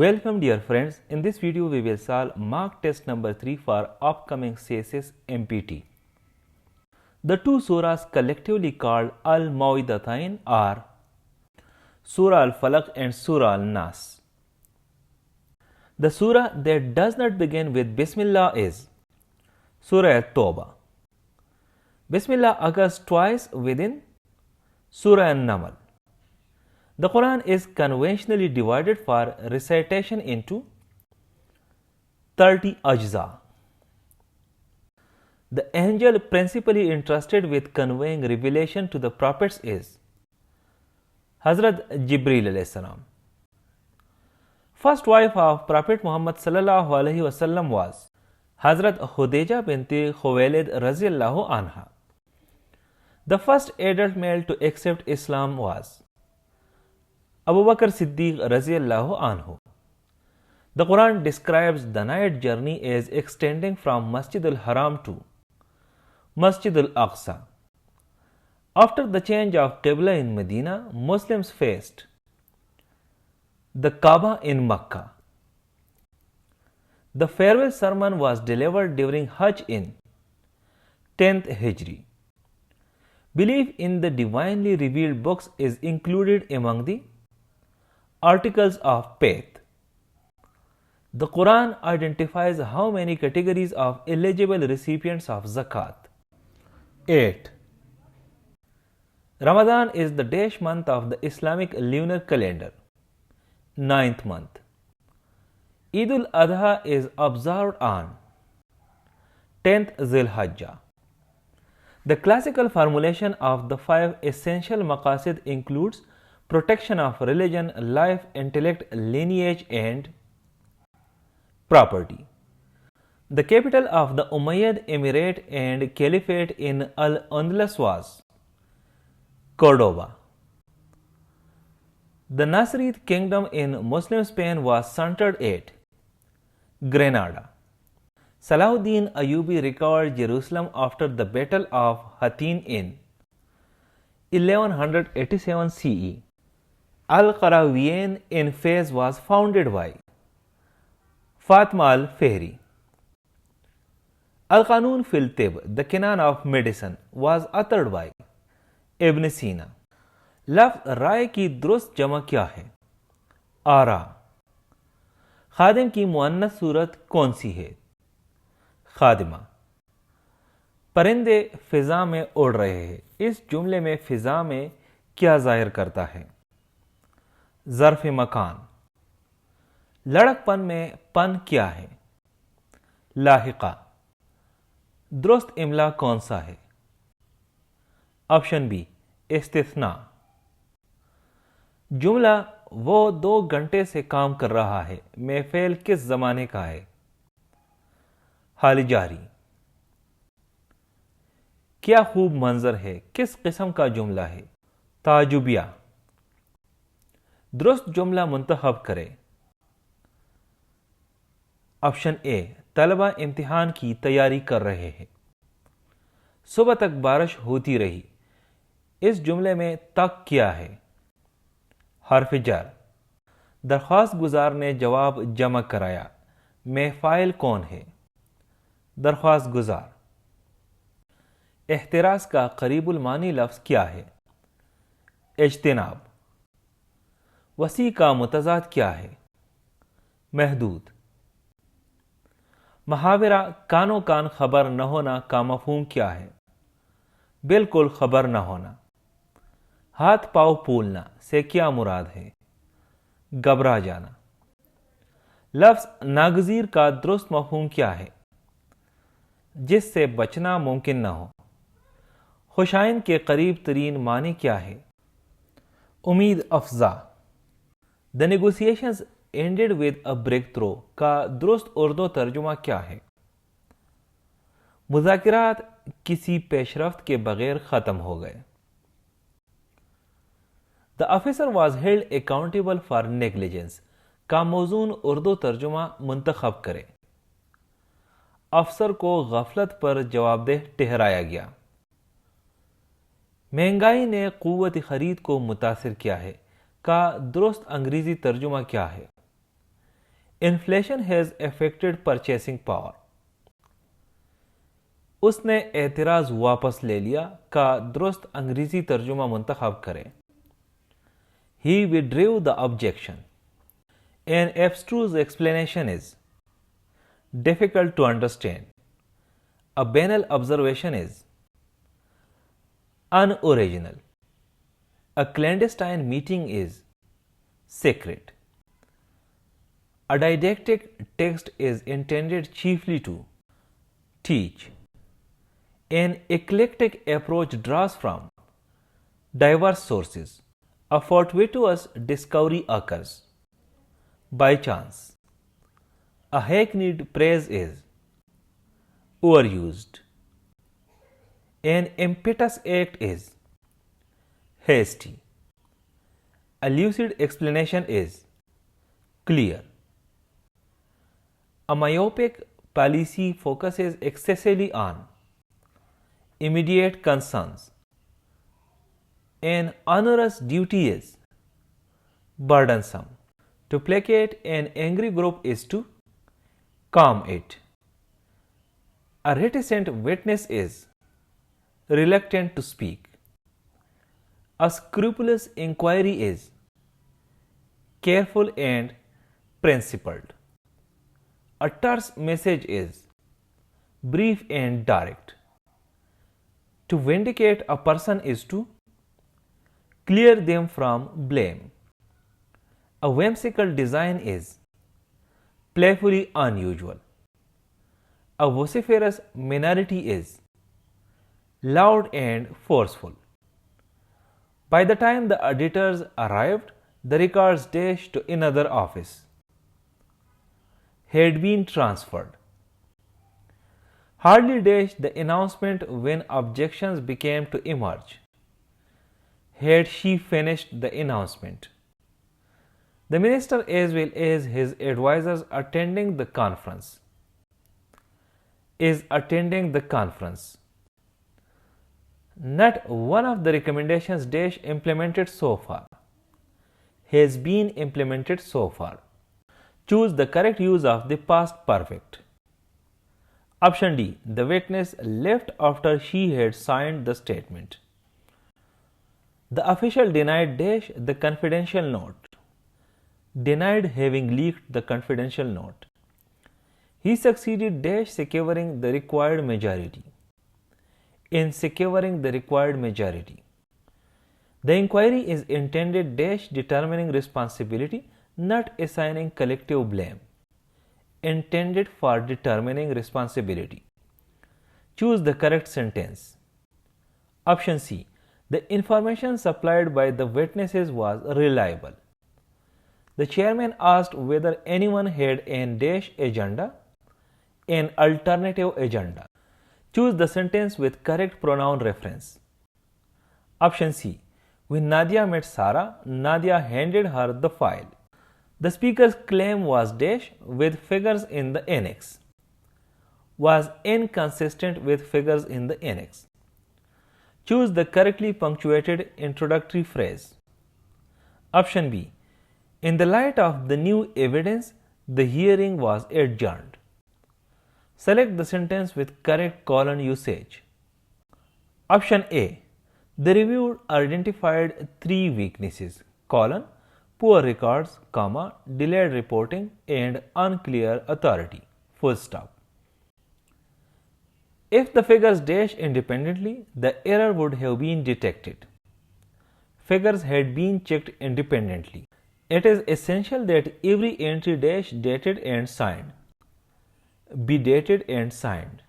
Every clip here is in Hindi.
Welcome dear friends, in this video we will solve mock test number 3 for upcoming CSS MPT. The two surahs collectively called Al-Mawidatain are Surah Al-Falaq and Surah Al-Nas. The surah that does not begin with Bismillah is Surah At-Tawbah. Bismillah occurs twice within Surah An-Naml. The Quran is conventionally divided for recitation into 30 ajza. The angel principally entrusted with conveying revelation to the prophets is Hazrat Jibreel alayhi salam. First wife of Prophet Muhammad sallallahu alaihi wasallam was Hazrat Khudija binti Khuwailid raziyallahu anha. The first adult male to accept Islam was Abu Bakr Siddiq raziyallahu anhu. The Quran describes the night journey as extending from Masjid al-Haram to Masjid al-Aqsa. After the change of Qibla in Medina, Muslims faced the Kaaba in Makkah. The farewell sermon was delivered during Hajj in 10th Hijri. Belief in the divinely revealed books is included among the articles of faith. The Quran identifies how many categories of eligible recipients of zakat. 8. Ramadan is the dash month of the Islamic lunar calendar. 9th month. Eid al-Adha is observed on 10th Zil-Hajjah. The classical formulation of the 5 essential maqasid includes protection of religion, life, intellect, lineage, and property. The capital of the Umayyad Emirate and Caliphate in Al-Andalus was Cordoba. The Nasrid kingdom in Muslim Spain was centered at Granada. Salahuddin Ayyubi recovered Jerusalem after the Battle of Hattin in 1187 CE. Al-Qarawiyyin in Fez was founded by Fatima al-Fihri. Al-Qanun fil Tib, the canon of medicine, was uttered by Ibn Sina. लफ्ज़ राय की दुरुस्त जमा क्या है? आरा. खादिम की मुअन्नस सूरत कौन सी है? खादिमा. परिंदे फिजा में उड़ रहे हैं. इस जुमले में फिजा में क्या जाहिर करता है? ज़र्फ़ मकान. लड़कपन में पन क्या है? लाहिका. दुरुस्त इमला कौन सा है? ऑप्शन बी इस्तिस्ना. जुमला वो 2 घंटे से काम कर रहा है में फेल किस जमाने का है? हाल जारी. क्या खूब मंजर है किस किस्म का जुमला है? ताजुबिया. दुरुस्त जुमला मुंतखब करें. ऑप्शन ए तलबा इम्तिहान की तैयारी कर रहे हैं. सुबह तक बारिश होती रही. इस जुमले में तक क्या है? हर्फ जर. दरख्वास्त गुजार ने जवाब जमा कराया में फाइल कौन है? दरख्वास्त गुजार. एहतिराज का करीबुल मानी लफ्ज़ क्या है? इज्तिनाब. वसी का मुतज़ाद क्या है? महदूद. मुहावरा कानो कान खबर न होना का मफहूम क्या है? बिल्कुल खबर न होना. हाथ पाँव फूलना से क्या मुराद है? घबरा जाना. लफ्ज़ नागज़ीर का दुरुस्त मफहूम क्या है? जिससे बचना मुमकिन न हो. खुशाइन के करीब तरीन मानी क्या है? उम्मीद अफजा. The negotiations ended with a breakthrough का दुरुस्त उर्दू तर्जुमा क्या है? मुज़ाकिरात किसी पेशरफ्त के बगैर ख़त्म हो गए. The officer was held accountable for negligence का मौजून उर्दू तर्जुमा मुंतखब करें. अफसर को गफलत पर जवाबदेह ठहराया गया. महंगाई ने क़ुव्वत खरीद को मुतासिर किया है का दुरुस्त अंग्रेजी तर्जुमा क्या है? Inflation has affected purchasing power. उसने एतराज़ वापस ले लिया का दुरुस्त अंग्रेजी तर्जुमा मुंतखब करें. He withdrew the objection. An abstruse explanation is difficult to understand. A banal observation is unoriginal. A clandestine meeting is sacred. A didactic text is intended chiefly to teach. An eclectic approach draws from diverse sources. A fortuitous discovery occurs by chance. A hackneyed praise is overused. An impetuous act is hasty. A lucid explanation is clear. A myopic policy focuses excessively on immediate concerns. An onerous duty is burdensome. To placate an angry group is to calm it. A reticent witness is reluctant to speak. A scrupulous inquiry is careful and principled. A terse message is brief and direct. To vindicate a person is to clear them from blame. A whimsical design is playfully unusual. A vociferous minority is loud and forceful. By the time the editors arrived, the records dash to another office had been transferred. Hardly dash the announcement when objections began to emerge. Had she finished the announcement? The minister as well as his advisers attending the conference is attending the conference. Not one of the recommendations dash implemented so far has been implemented so far. Choose the correct use of the past perfect. Option D. The witness left after she had signed the statement. The official denied dash the confidential note. Denied having leaked the confidential note. He succeeded dash securing the required majority. In securing the required majority. The inquiry is intended dash determining responsibility, not assigning collective blame. Intended for determining responsibility. Choose the correct sentence. Option C. The information supplied by the witnesses was reliable. The chairman asked whether anyone had an dash agenda, an alternative agenda. Choose the sentence with correct pronoun reference. Option C. When Nadia met Sarah, Nadia handed her the file. The speaker's claim was dash with figures in the annex. Was inconsistent with figures in the annex. Choose the correctly punctuated introductory phrase. Option B. In the light of the new evidence, the hearing was adjourned. Select the sentence with correct colon usage. Option A. The review identified 3 weaknesses: colon, poor records, comma, delayed reporting, and unclear authority. Full stop. If the figures dash independently, the error would have been detected. Figures had been checked independently. It is essential that every entry dash dated and signed be dated and signed.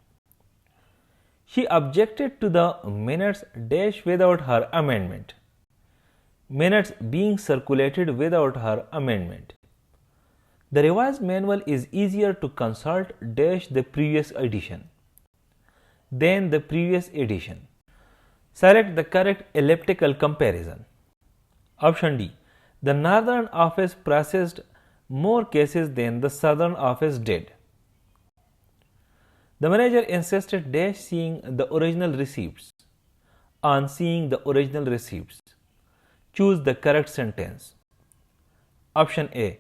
She objected to the minutes dash without her amendment. Minutes being circulated without her amendment. The revised manual is easier to consult dash the previous edition than the previous edition. Select the correct elliptical comparison. Option D. The northern office processed more cases than the southern office did. The manager insisted dash seeing the original receipts on seeing the original receipts. Choose the correct sentence. Option A.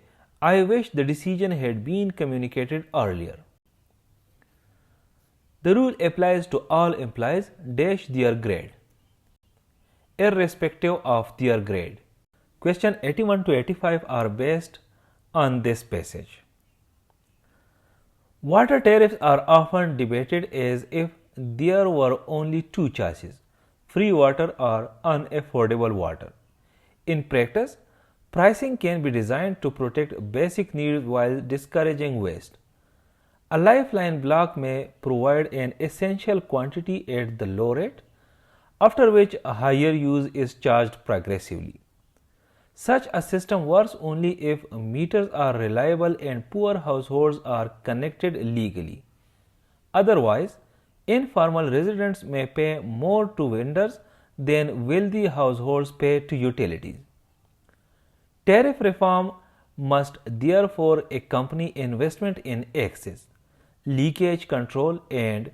I wish the decision had been communicated earlier. The rule applies to all employees dash their grade, irrespective of their grade. Question 81 to 85 are based on this passage. Water tariffs are often debated as if there were only two choices, free water or unaffordable water. In practice, pricing can be designed to protect basic needs while discouraging waste. A lifeline block may provide an essential quantity at the low rate, after which a higher use is charged progressively. Such a system works only if meters are reliable and poor households are connected legally. Otherwise, informal residents may pay more to vendors than wealthy households pay to utilities. Tariff reform must therefore accompany investment in access, leakage control, and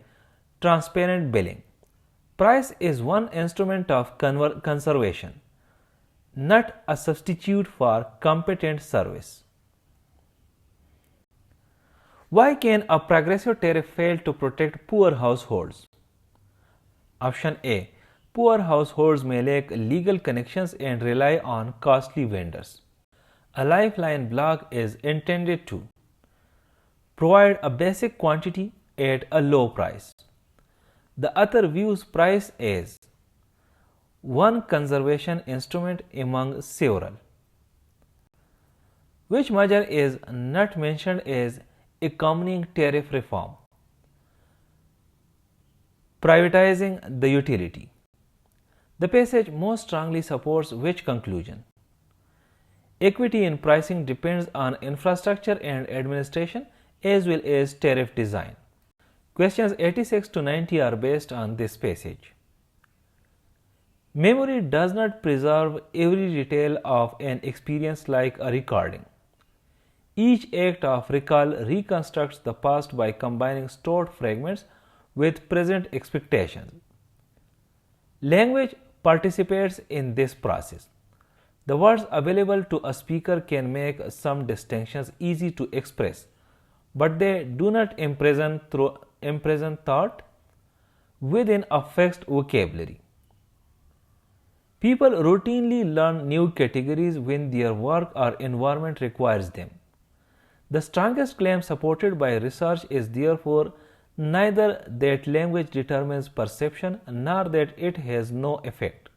transparent billing. Price is one instrument of conservation, not a substitute for competent service. Why can a progressive tariff fail to protect poor households? Option A. Poor households may lack legal connections and rely on costly vendors. A lifeline block is intended to provide a basic quantity at a low price. The author views price as one conservation instrument among several. Which measure is not mentioned as accompanying tariff reform? Privatizing the utility. The passage most strongly supports which conclusion? Equity in pricing depends on infrastructure and administration as well as tariff design. Questions 86 to 90 are based on this passage. Memory does not preserve every detail of an experience like a recording. Each act of recall reconstructs the past by combining stored fragments with present expectations. Language participates in this process. The words available to a speaker can make some distinctions easy to express, but they do not imprison thought within a fixed vocabulary. People routinely learn new categories when their work or environment requires them. The strongest claim supported by research is therefore neither that language determines perception nor that it has no effect.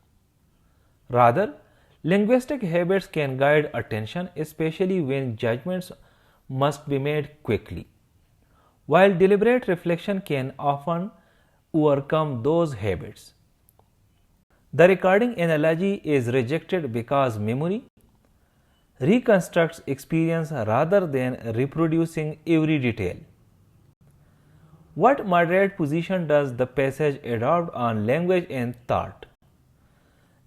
Rather, linguistic habits can guide attention, especially when judgments must be made quickly, while deliberate reflection can often overcome those habits. The recording analogy is rejected because memory reconstructs experience rather than reproducing every detail. What moderate position does the passage adopt on language and thought?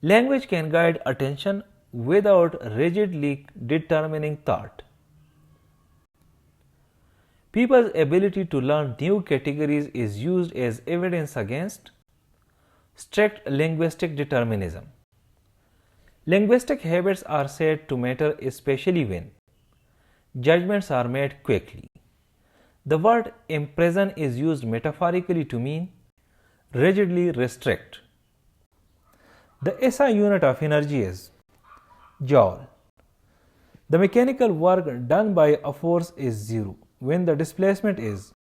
Language can guide attention without rigidly determining thought. People's ability to learn new categories is used as evidence against strict linguistic determinism. Linguistic habits are said to matter especially when judgments are made quickly. The word imprison is used metaphorically to mean rigidly restrict. The SI unit of energy is joule. The mechanical work done by a force is zero when the displacement is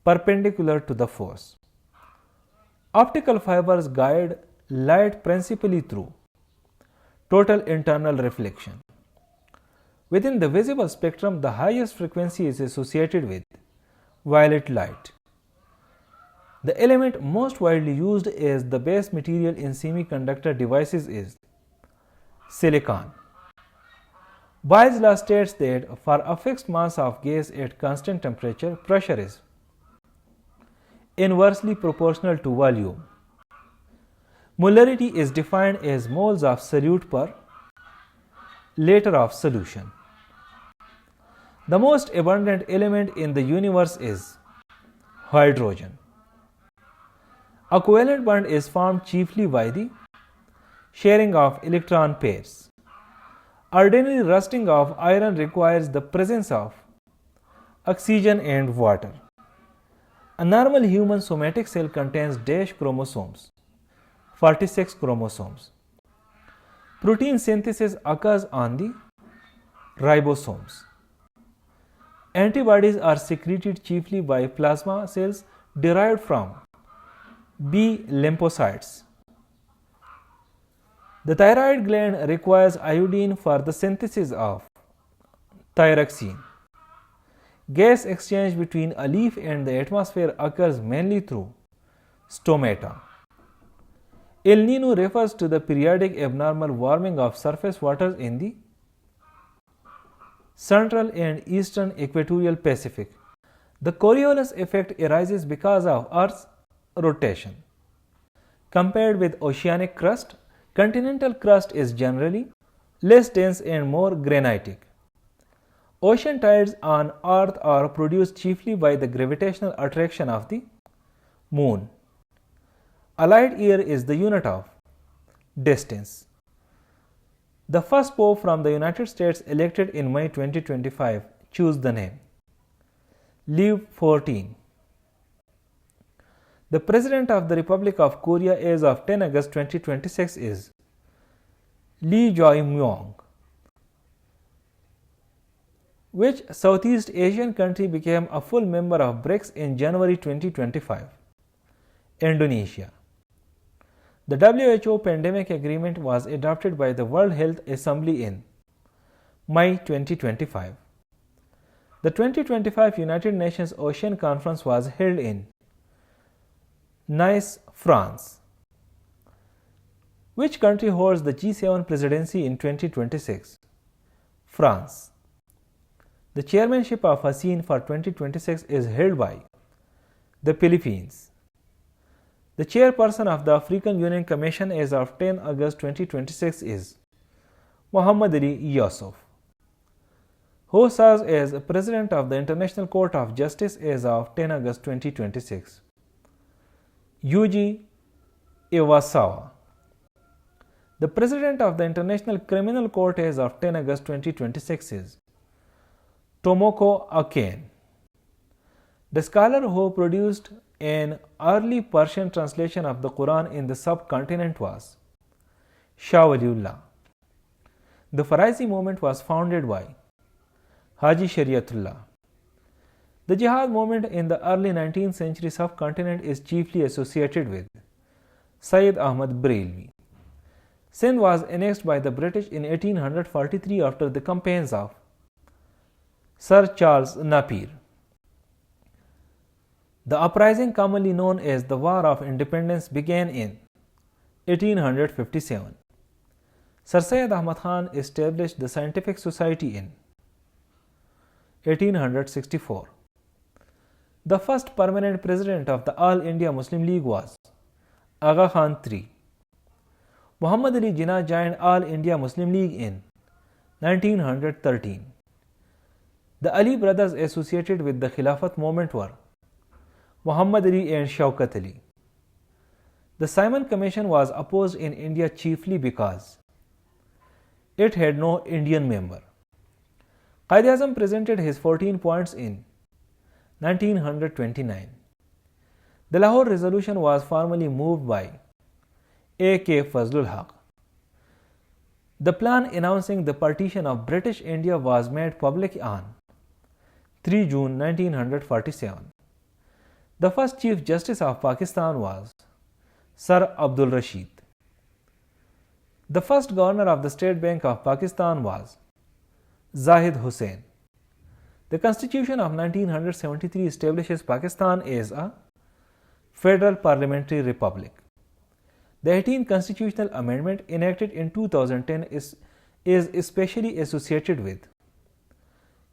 perpendicular to the force. Optical fibers guide light principally through total internal reflection. Within the visible spectrum, the highest frequency is associated with violet light. The element most widely used as the base material in semiconductor devices is silicon. Boyle's law states that for a fixed mass of gas at constant temperature, pressure is inversely proportional to volume. Molarity is defined as moles of solute per liter of solution. The most abundant element in the universe is hydrogen. A covalent bond is formed chiefly by the sharing of electron pairs. Ordinary rusting of iron requires the presence of oxygen and water. A normal human somatic cell contains dash chromosomes, 46 chromosomes. Protein synthesis occurs on the ribosomes. Antibodies are secreted chiefly by plasma cells derived from B lymphocytes. The thyroid gland requires iodine for the synthesis of thyroxine. Gas exchange between a leaf and the atmosphere occurs mainly through stomata. El Nino refers to the periodic abnormal warming of surface waters in the central and eastern equatorial Pacific. The Coriolis effect arises because of Earth's rotation. Compared with oceanic crust, continental crust is generally less dense and more granitic. Ocean tides on Earth are produced chiefly by the gravitational attraction of the Moon. A light year is the unit of distance. The first Pope from the United States elected in May 2025 chose the name Leo XIV. The President of the Republic of Korea as of 10 August 2026 is Lee Jae-myung. Which Southeast Asian country became a full member of BRICS in January 2025? Indonesia. The WHO pandemic agreement was adopted by the World Health Assembly in May 2025. The 2025 United Nations Ocean Conference was held in Nice, France. Which country holds the G7 presidency in 2026? France. The chairmanship of ASEAN for 2026 is held by the Philippines. The chairperson of the African Union Commission as of 10 August 2026 is Muhammad Ali Yusuf, who serves as President of the International Court of Justice as of 10 August 2026. Yuji Iwasawa. The President of the International Criminal Court as of 10 August 2026 is Tomoko Akane. The scholar who produced an early Persian translation of the Quran in the subcontinent was Shah Waliullah. The Farisi movement was founded by Haji Shariatullah. The Jihad movement in the early 19th century subcontinent is chiefly associated with Sayyid Ahmad Brailwi. Sindh was annexed by the British in 1843 after the campaigns of Sir Charles Napier. The uprising, commonly known as the War of Independence, began in 1857. Sir Syed Ahmad Khan established the Scientific Society in 1864. The first permanent president of the All India Muslim League was Aga Khan III. Muhammad Ali Jinnah joined All India Muslim League in 1913. The Ali brothers associated with the Khilafat movement were Muhammad Ali and Shaukat Ali. The Simon Commission was opposed in India chiefly because it had no Indian member. Quaid-e-Azam presented his 14 points in 1929. The Lahore Resolution was formally moved by A.K. Fazlul Haq. The plan announcing the partition of British India was made public on 3 June 1947. The first Chief Justice of Pakistan was Sir Abdul Rashid. The first Governor of the State Bank of Pakistan was Zahid Hussain. The Constitution of 1973 establishes Pakistan as a federal parliamentary republic. The 18th Constitutional Amendment enacted in 2010 is especially associated with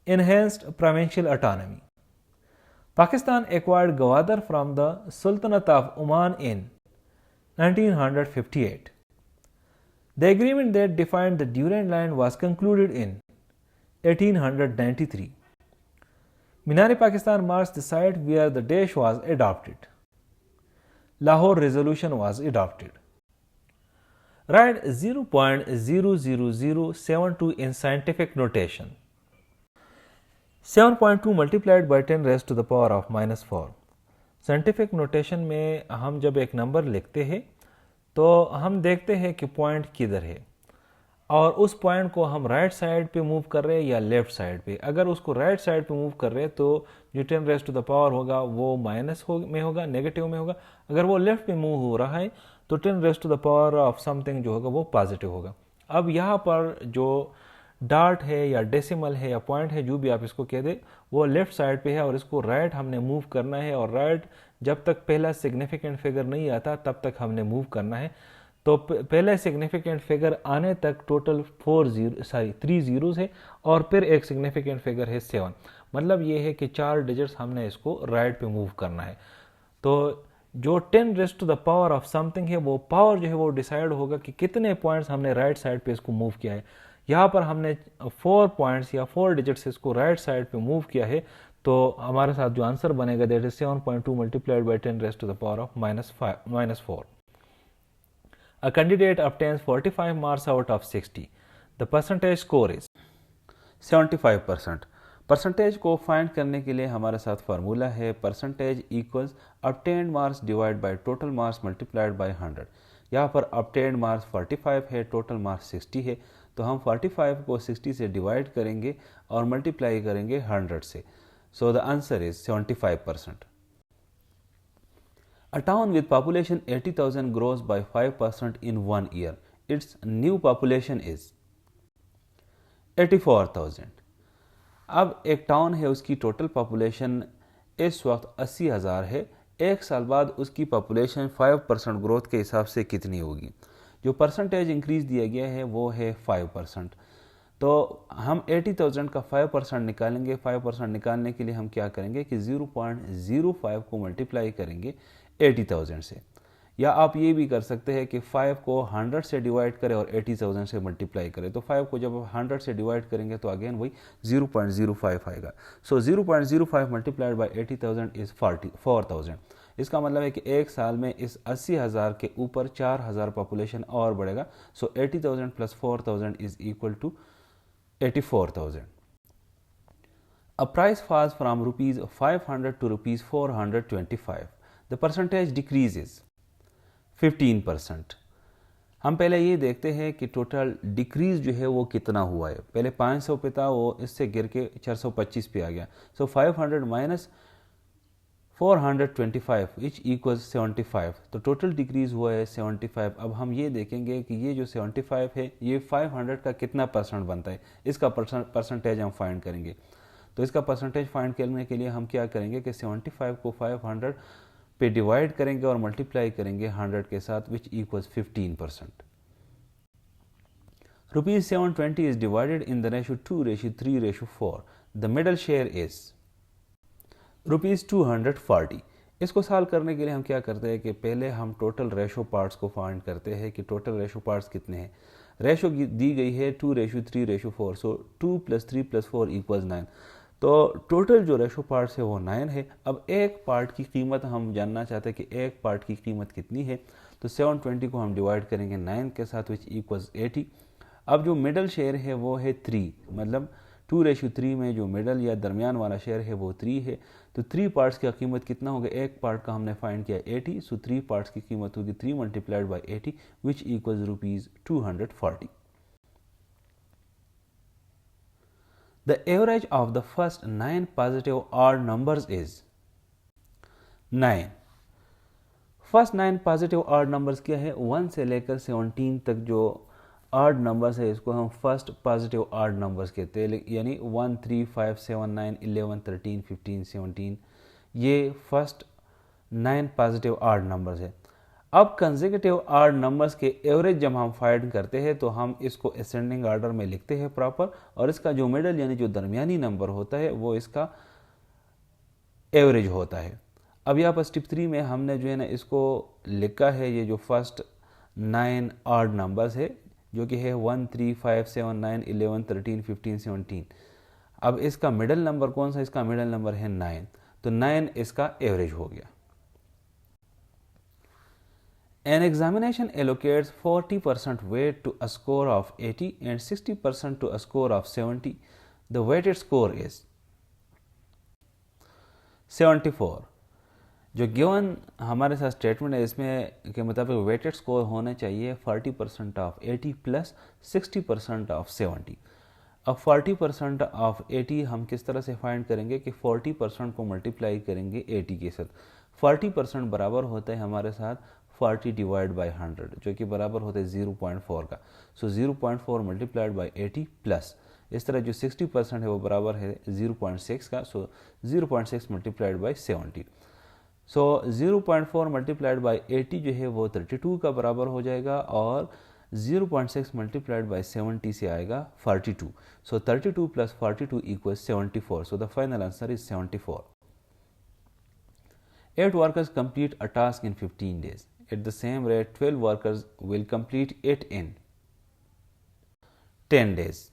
enhanced provincial autonomy. Pakistan acquired Gwadar from the Sultanate of Oman in 1958. The agreement that defined the Durand Line was concluded in 1893. Minar-e-Pakistan marks the site where the Daesh was adopted. Lahore Resolution was adopted. Write 0.00072 in scientific notation. 7.2 multiplied by 10 raised to the power of -4. Scientific notation में हम जब एक नंबर लिखते हैं तो हम देखते हैं कि पॉइंट किधर है और उस पॉइंट को हम राइट साइड पे मूव कर रहे हैं या लेफ्ट साइड पे। अगर उसको राइट साइड पे मूव कर रहे हैं तो जो 10 रेज़ टू द पावर होगा वो माइनस में होगा, नेगेटिव में होगा। अगर वो लेफ्ट पे मूव हो रहा है तो 10 raise to the power of something जो होगा वो पॉजिटिव होगा। अब यहाँ पर जो डार्ट है या डेसिमल है या पॉइंट है, जो भी आप इसको कह दे, वो लेफ्ट साइड पे है और इसको राइट हमने मूव करना है। और राइट जब तक पहला सिग्निफिकेंट फिगर नहीं आता तब तक हमने मूव करना है। तो पहले सिग्निफिकेंट फिगर आने तक टोटल 3 जीरोस है और फिर एक सिग्निफिकेंट फिगर है 7। मतलब ये है कि 4 डिजिट्स हमने इसको राइट पे मूव करना है। तो जो 10 raise to the power of something है वो पावर जो है वो डिसाइड होगा कि कितने पॉइंट्स हमने राइट साइड पे इसको मूव किया है। यहाँ पर हमने 4 पॉइंट्स या 4 डिजिट्स इसको राइट साइड पे मूव किया है, तो हमारे साथ जो आंसर बनेगा that is 7.2 multiplied by 10 raise to the power of -4। A candidate obtains 45 marks out of 60. The percentage score is 75%। Percentage को फाइंड करने के लिए हमारे साथ फार्मूला है percentage equals obtained marks divide by total marks multiplied by 100। यहाँ पर obtained मार्क्स 45 है, टोटल मार्क्स 60 है, तो हम 45 को 60 से डिवाइड करेंगे और मल्टीप्लाई करेंगे 100 से। So the answer is 75%। A town with population 80,000 grows by 5% in 1 year. Its new population is 84,000। अब एक टाउन है, उसकी टोटल पॉपुलेशन इस वक्त 80,000 है। एक साल बाद उसकी पॉपुलेशन 5% ग्रोथ के हिसाब से कितनी होगी? जो परसेंटेज इंक्रीज दिया गया है वो है 5%। तो हम 80,000 का 5% निकालेंगे। 5% निकालने के लिए हम क्या करेंगे कि 0.05 को मल्टीप्लाई करेंगे 80,000 से। या आप ये भी कर सकते हैं कि 5 को 100 से डिवाइड करें और 80,000 से मल्टीप्लाई करें। तो 5 को जब आप 100 से डिवाइड करेंगे तो अगेन वही 0.05 आएगा। सो 0.05 मल्टीप्लाइड बाई 80,000 इज 4,000। इसका मतलब है कि एक साल में इस 80,000 के ऊपर 4,000 पॉपुलेशन और बढ़ेगा। So 80,000 plus 4,000 is equal to 84,000। A price falls from rupees 500 to rupees 425. The percentage decreases 15%। हम पहले ये देखते हैं कि टोटल डिक्रीज जो है वो कितना हुआ है। पहले 500 पे था, वो इससे गिर के 425 पे आ गया। सो 500 माइनस 425 विच इक्वल्स 75। तो टोटल डिक्रीज हुआ है 75। अब हम ये देखेंगे कि ये जो 75 है ये 500 का कितना परसेंट बनता है, इसका परसेंटेज हम फाइंड करेंगे। तो इसका परसेंटेज फाइंड करने के लिए हम क्या करेंगे कि 75 को 500 पे डिवाइड करेंगे और मल्टीप्लाई करेंगे 100 के साथ विच equals 15%। Rupees 720 is divided in the ratio 2:3:4। The middle share is rupees 240। इसको सॉल्व करने के लिए हम क्या करते हैं कि पहले हम टोटल रेशो पार्ट्स को फाइंड करते हैं कि टोटल रेशो पार्ट्स कितने हैं। रेशो दी गई है 2:3:4। सो 2 + 3 + 4 = 9। तो टोटल जो रेशो पार्ट्स है वो 9 है। अब एक पार्ट की कीमत हम जानना चाहते हैं कि एक पार्ट की कीमत कितनी है। तो 720 को हम डिवाइड करेंगे 9 के साथ विच इक्वल्स 80। अब जो मिडल शेयर है वो है 3, मतलब 2:3 में जो मिडल या दरमियान वाला शेयर है वो 3 है। तो 3 पार्ट्स का कीमत कितना होगा? एक पार्ट का हमने फाइंड किया 80। सो 3 पार्ट्स की कीमत होगी 3 multiplied by 80 which equals rupees 240। The average of the first 9 positive odd numbers is 9। First 9 positive odd numbers क्या है? 1 से लेकर 17 तक जो ऑड नंबर्स है इसको हम फर्स्ट पॉजिटिव ऑड नंबर्स कहते हैं। यानी 1, 3, 5, 7, 9, 11, 13, 15, 17 ये फर्स्ट 9 पॉजिटिव ऑड नंबर्स है। अब कंसेक्यूटिव ऑड नंबर्स के एवरेज जब हम फाइंड करते हैं तो हम इसको असेंडिंग ऑर्डर में लिखते हैं प्रॉपर, और इसका जो मिडल यानी जो दरमियानी नंबर होता है वो इसका एवरेज होता है। अब यहाँ पर स्टेप 3 में हमने जो है ना इसको लिखा है, ये जो फर्स्ट 9 ऑड नंबर्स है जो कि है 1, 3, 5, 7, 9, 11, 13, 15, 17। अब इसका मिडल नंबर कौन सा? इसका मिडल नंबर है 9। तो 9 इसका एवरेज हो गया। An examination allocates 40% weight to a score of 80 and 60% to a score of 70. The weighted score is 74. जो गिवन हमारे साथ स्टेटमेंट है इसमें के मुताबिक वेटेड स्कोर होना चाहिए 40% ऑफ 80 प्लस 60% ऑफ 70. अब 40% ऑफ 80 हम किस तरह से फाइंड करेंगे कि 40% को मल्टीप्लाई करेंगे 80 के साथ. 40% बराबर होता है हमारे साथ 40 डिवाइड बाई 100 जो कि बराबर होता है 0.4 का. सो 0.4 मल्टीप्लाइड बाई 80 प्लस इस तरह जो 60% है वो बराबर है 0.6 का. सो 0.6 multiplied by 70. So 0.4 multiplied by 80 जो है वो 32 का बराबर हो जाएगा और 0.6 मल्टीप्लाइड बाई 70 से आएगा 42. सो 32 plus 42 equals 74. So the final answer is 74. 8 workers complete a task in 15 days. At the same rate, 12 workers will complete it in 10 days.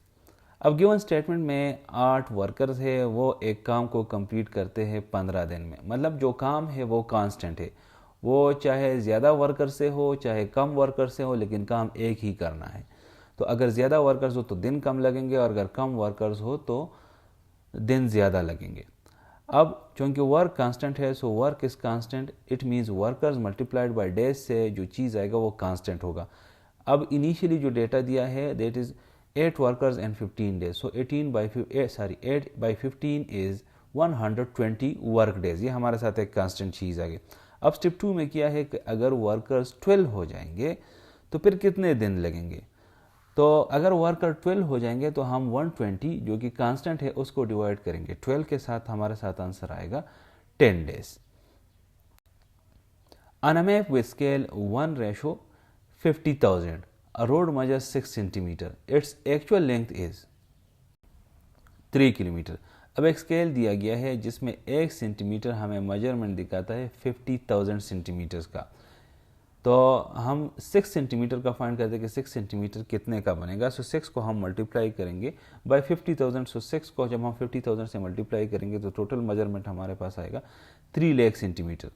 अब गिवन स्टेटमेंट में 8 वर्कर्स है वो एक काम को कंप्लीट करते हैं 15 दिन में. मतलब जो काम है वो कांस्टेंट है, वो चाहे ज़्यादा वर्कर से हो चाहे कम वर्कर से हो, लेकिन काम एक ही करना है. तो अगर ज़्यादा वर्कर्स हो तो दिन कम लगेंगे और अगर कम वर्कर्स हो तो दिन ज़्यादा लगेंगे. अब चूँकि वर्क कांस्टेंट है so work is constant, it means workers multiplied by days से जो चीज़ आएगा वो कांस्टेंट होगा. अब इनिशियली जो डेटा दिया है that is 8 workers and 15 days. So 8 by 15 is 120 work days. ये हमारे साथ एक कांस्टेंट चीज़ आ गई. अब स्टेप 2 में किया है कि अगर वर्कर्स 12 हो जाएंगे तो फिर कितने दिन लगेंगे. तो अगर वर्कर 12 हो जाएंगे तो हम 120 जो कि कांस्टेंट है उसको डिवाइड करेंगे 12 के साथ. हमारे साथ आंसर आएगा 10 days. On a map with scale 1:50,000, a road measures 6 centimeter. Its actual length is 3 kilometre. अब एक स्केल दिया गया है जिसमें 1 सेंटीमीटर हमें मेजरमेंट दिखाता है 50,000 सेंटीमीटर्स का. तो हम 6 सेंटीमीटर का फाइंड करते हैं कि 6 सेंटीमीटर कितने का बनेगा. सो 6 को हम मल्टीप्लाई करेंगे बाय 50,000. सो 6 को जब हम 50,000 से मल्टीप्लाई करेंगे तो टोटल मेजरमेंट हमारे पास आएगा 3 लाख सेंटीमीटर.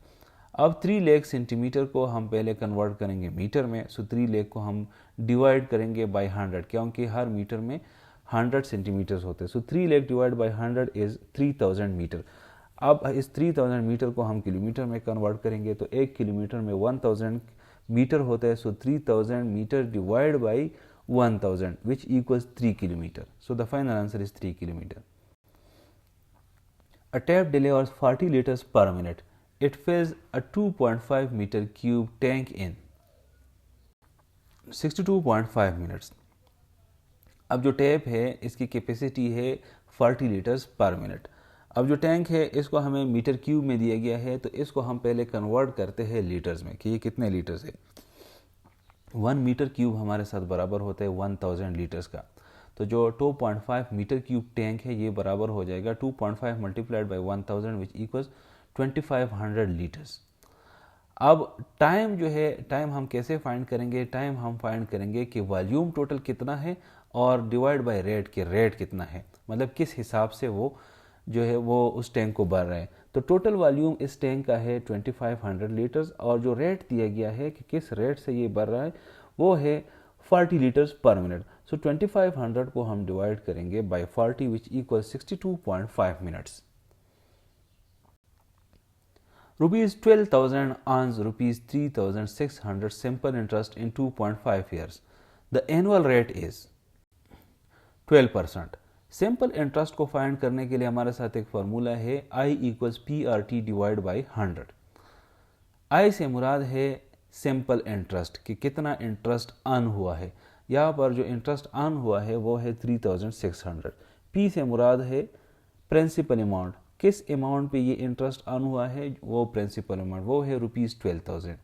अब 3 लाख सेंटीमीटर को हम पहले कन्वर्ट करेंगे मीटर में. सो 3 लाख को हम डिवाइड करेंगे बाय 100 क्योंकि हर मीटर में 100 सेंटीमीटर्स होते हैं. So 3 lakh divide by 100 is 3000 metre. अब इस 3000 मीटर को हम किलोमीटर में कन्वर्ट करेंगे तो 1 किलोमीटर में 1000 मीटर होता है. So 3000 metre divide by 1000 which equals 3 kilometre. So the final answer is 3 kilometre. A tap delivers 40 liters per minute. It fills a 2.5 meter cube tank in 62.5 minutes. अब जो टैप है इसकी कैपेसिटी है 40 लीटर्स पर मिनट. अब जो टैंक है इसको हमें मीटर क्यूब में दिया गया है तो इसको हम पहले कन्वर्ट करते हैं लीटर्स में कि ये कितने लीटर्स है. 1 मीटर क्यूब हमारे साथ बराबर होता है 1000 लीटर्स का. तो जो 2.5 मीटर क्यूब टैंक है ये बराबर हो जाएगा 2.5 multiplied by 1000 which equals 2500 litres. अब टाइम जो है टाइम हम कैसे फाइंड करेंगे. टाइम हम फाइंड करेंगे कि वॉल्यूम टोटल कितना है और डिवाइड बाय रेट के रेट कितना है, मतलब किस हिसाब से वो जो है वो उस टैंक को भर रहे हैं. तो टोटल वॉल्यूम इस टैंक का है 2500 लीटर्स और जो रेट दिया गया है कि किस रेट से ये भर रहा है वो है 40 लीटर्स पर मिनट. सो 2500 को हम डिवाइड करेंगे by 40 which equal 62.5 minutes. Rupees 12,000 earns Rupees 3,600 simple interest in 2.5 years. The annual rate is 12%. Simple interest को फाइंड करने के लिए हमारे साथ एक फार्मूला है I equals PRT divide by 100. I से मुराद है सिंपल इंटरेस्ट कि कितना इंटरेस्ट अर्न हुआ है. यहाँ पर जो इंटरेस्ट अर्न हुआ है वो है 3600. P से मुराद है प्रिंसिपल अमाउंट, किस अमाउंट पे ये इंटरेस्ट अर्न हुआ है वो प्रिंसिपल अमाउंट वो है रुपीज़ 12,000.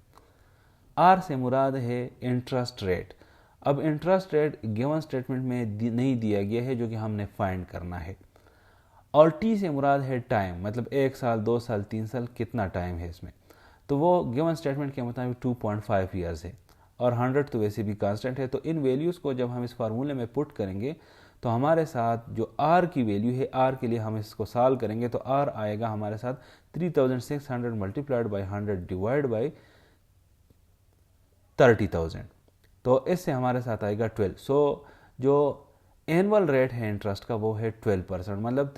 R से मुराद है इंटरेस्ट रेट. अब इंटरेस्ट रेट गिवन स्टेटमेंट में नहीं दिया गया है जो कि हमने फाइंड करना है. और T से मुराद है टाइम, मतलब 1 साल 2 साल 3 साल कितना टाइम है इसमें. तो वो गिवन स्टेटमेंट के मुताबिक 2.5 ईयर्स है और 100 तो वैसे भी कांस्टेंट है. तो इन वैल्यूज़ को जब हम इस फार्मूले में पुट करेंगे तो हमारे साथ जो R की वैल्यू है R के लिए हम इसको सॉल्व करेंगे तो R आएगा हमारे साथ 3600 मल्टीप्लाइड बाई 100 डिवाइड बाई 30,000, तो इससे हमारे साथ आएगा 12। सो जो एनुअल रेट है इंटरेस्ट का वो है 12%, मतलब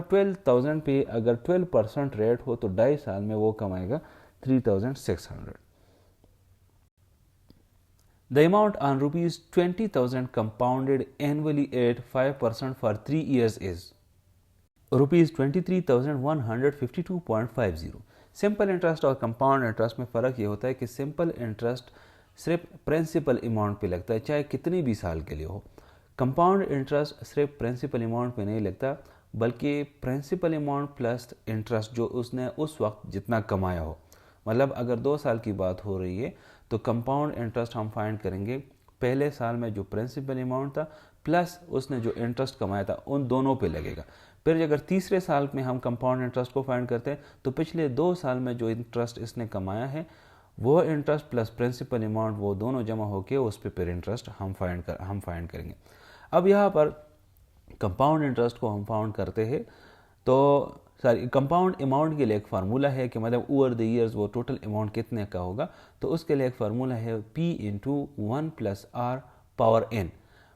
12,000 पे अगर 12% रेट हो तो 2.5 साल में वो कमाएगा 3,600। The amount on rupees 20,000 compounded annually at 5% for 3 years is rupees 23,152.50। Simple interest और कंपाउंड इंटरेस्ट में फ़र्क ये होता है कि सिंपल इंटरेस्ट सिर्फ प्रिंसिपल अमाउंट पे लगता है, चाहे कितनी भी साल के लिए हो। कंपाउंड इंटरेस्ट सिर्फ प्रिंसिपल अमाउंट पे नहीं लगता, बल्कि प्रिंसिपल अमाउंट प्लस इंटरेस्ट जो उसने उस वक्त जितना कमाया हो। मतलब अगर 2 साल की बात हो रही है तो कंपाउंड इंटरेस्ट हम फाइंड करेंगे पहले साल में जो प्रिंसिपल अमाउंट था प्लस उसने जो इंटरेस्ट कमाया था उन दोनों पे लगेगा। फिर अगर तीसरे साल में हम कंपाउंड इंटरेस्ट को फाइंड करते हैं तो पिछले 2 साल में जो इंटरेस्ट इसने कमाया है वो इंटरेस्ट प्लस प्रिंसिपल अमाउंट वो दोनों जमा होकर उस पर फिर इंटरेस्ट हम फाइंड करेंगे। अब यहाँ पर कंपाउंड इंटरेस्ट को हम फाइंड करते हैं तो कंपाउंड अमाउंट के लिए एक फार्मूला है कि मतलब ओवर द ईयर्स वो टोटल अमाउंट कितने का होगा। तो उसके लिए एक फार्मूला है P × 1 + R power n।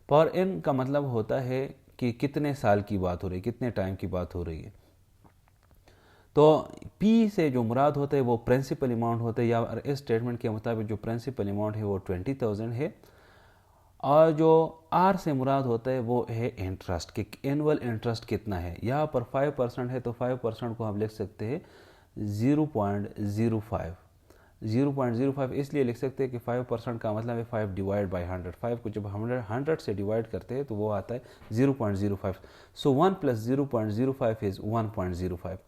Power n का मतलब होता है कि कितने साल की बात हो रही है, कितने टाइम की बात हो रही है। तो P से जो मुराद होता है वो प्रिंसिपल अमाउंट होता है, या इस स्टेटमेंट के मुताबिक जो प्रिंसिपल अमाउंट है वो 20,000 है, और जो R से मुराद होता है वो है इंटरेस्ट कि एनुअल इंटरेस्ट कितना है। यहाँ पर 5% है तो 5% को हम लिख सकते हैं 0.05। 0.05 इसलिए लिख सकते हैं कि 5% का मतलब है 5 डिवाइड बाई 100। 5 को जब 100 से डिवाइड करते हैं तो वो आता है 0.05। सो 1 + 0.05 इज़ 1.05।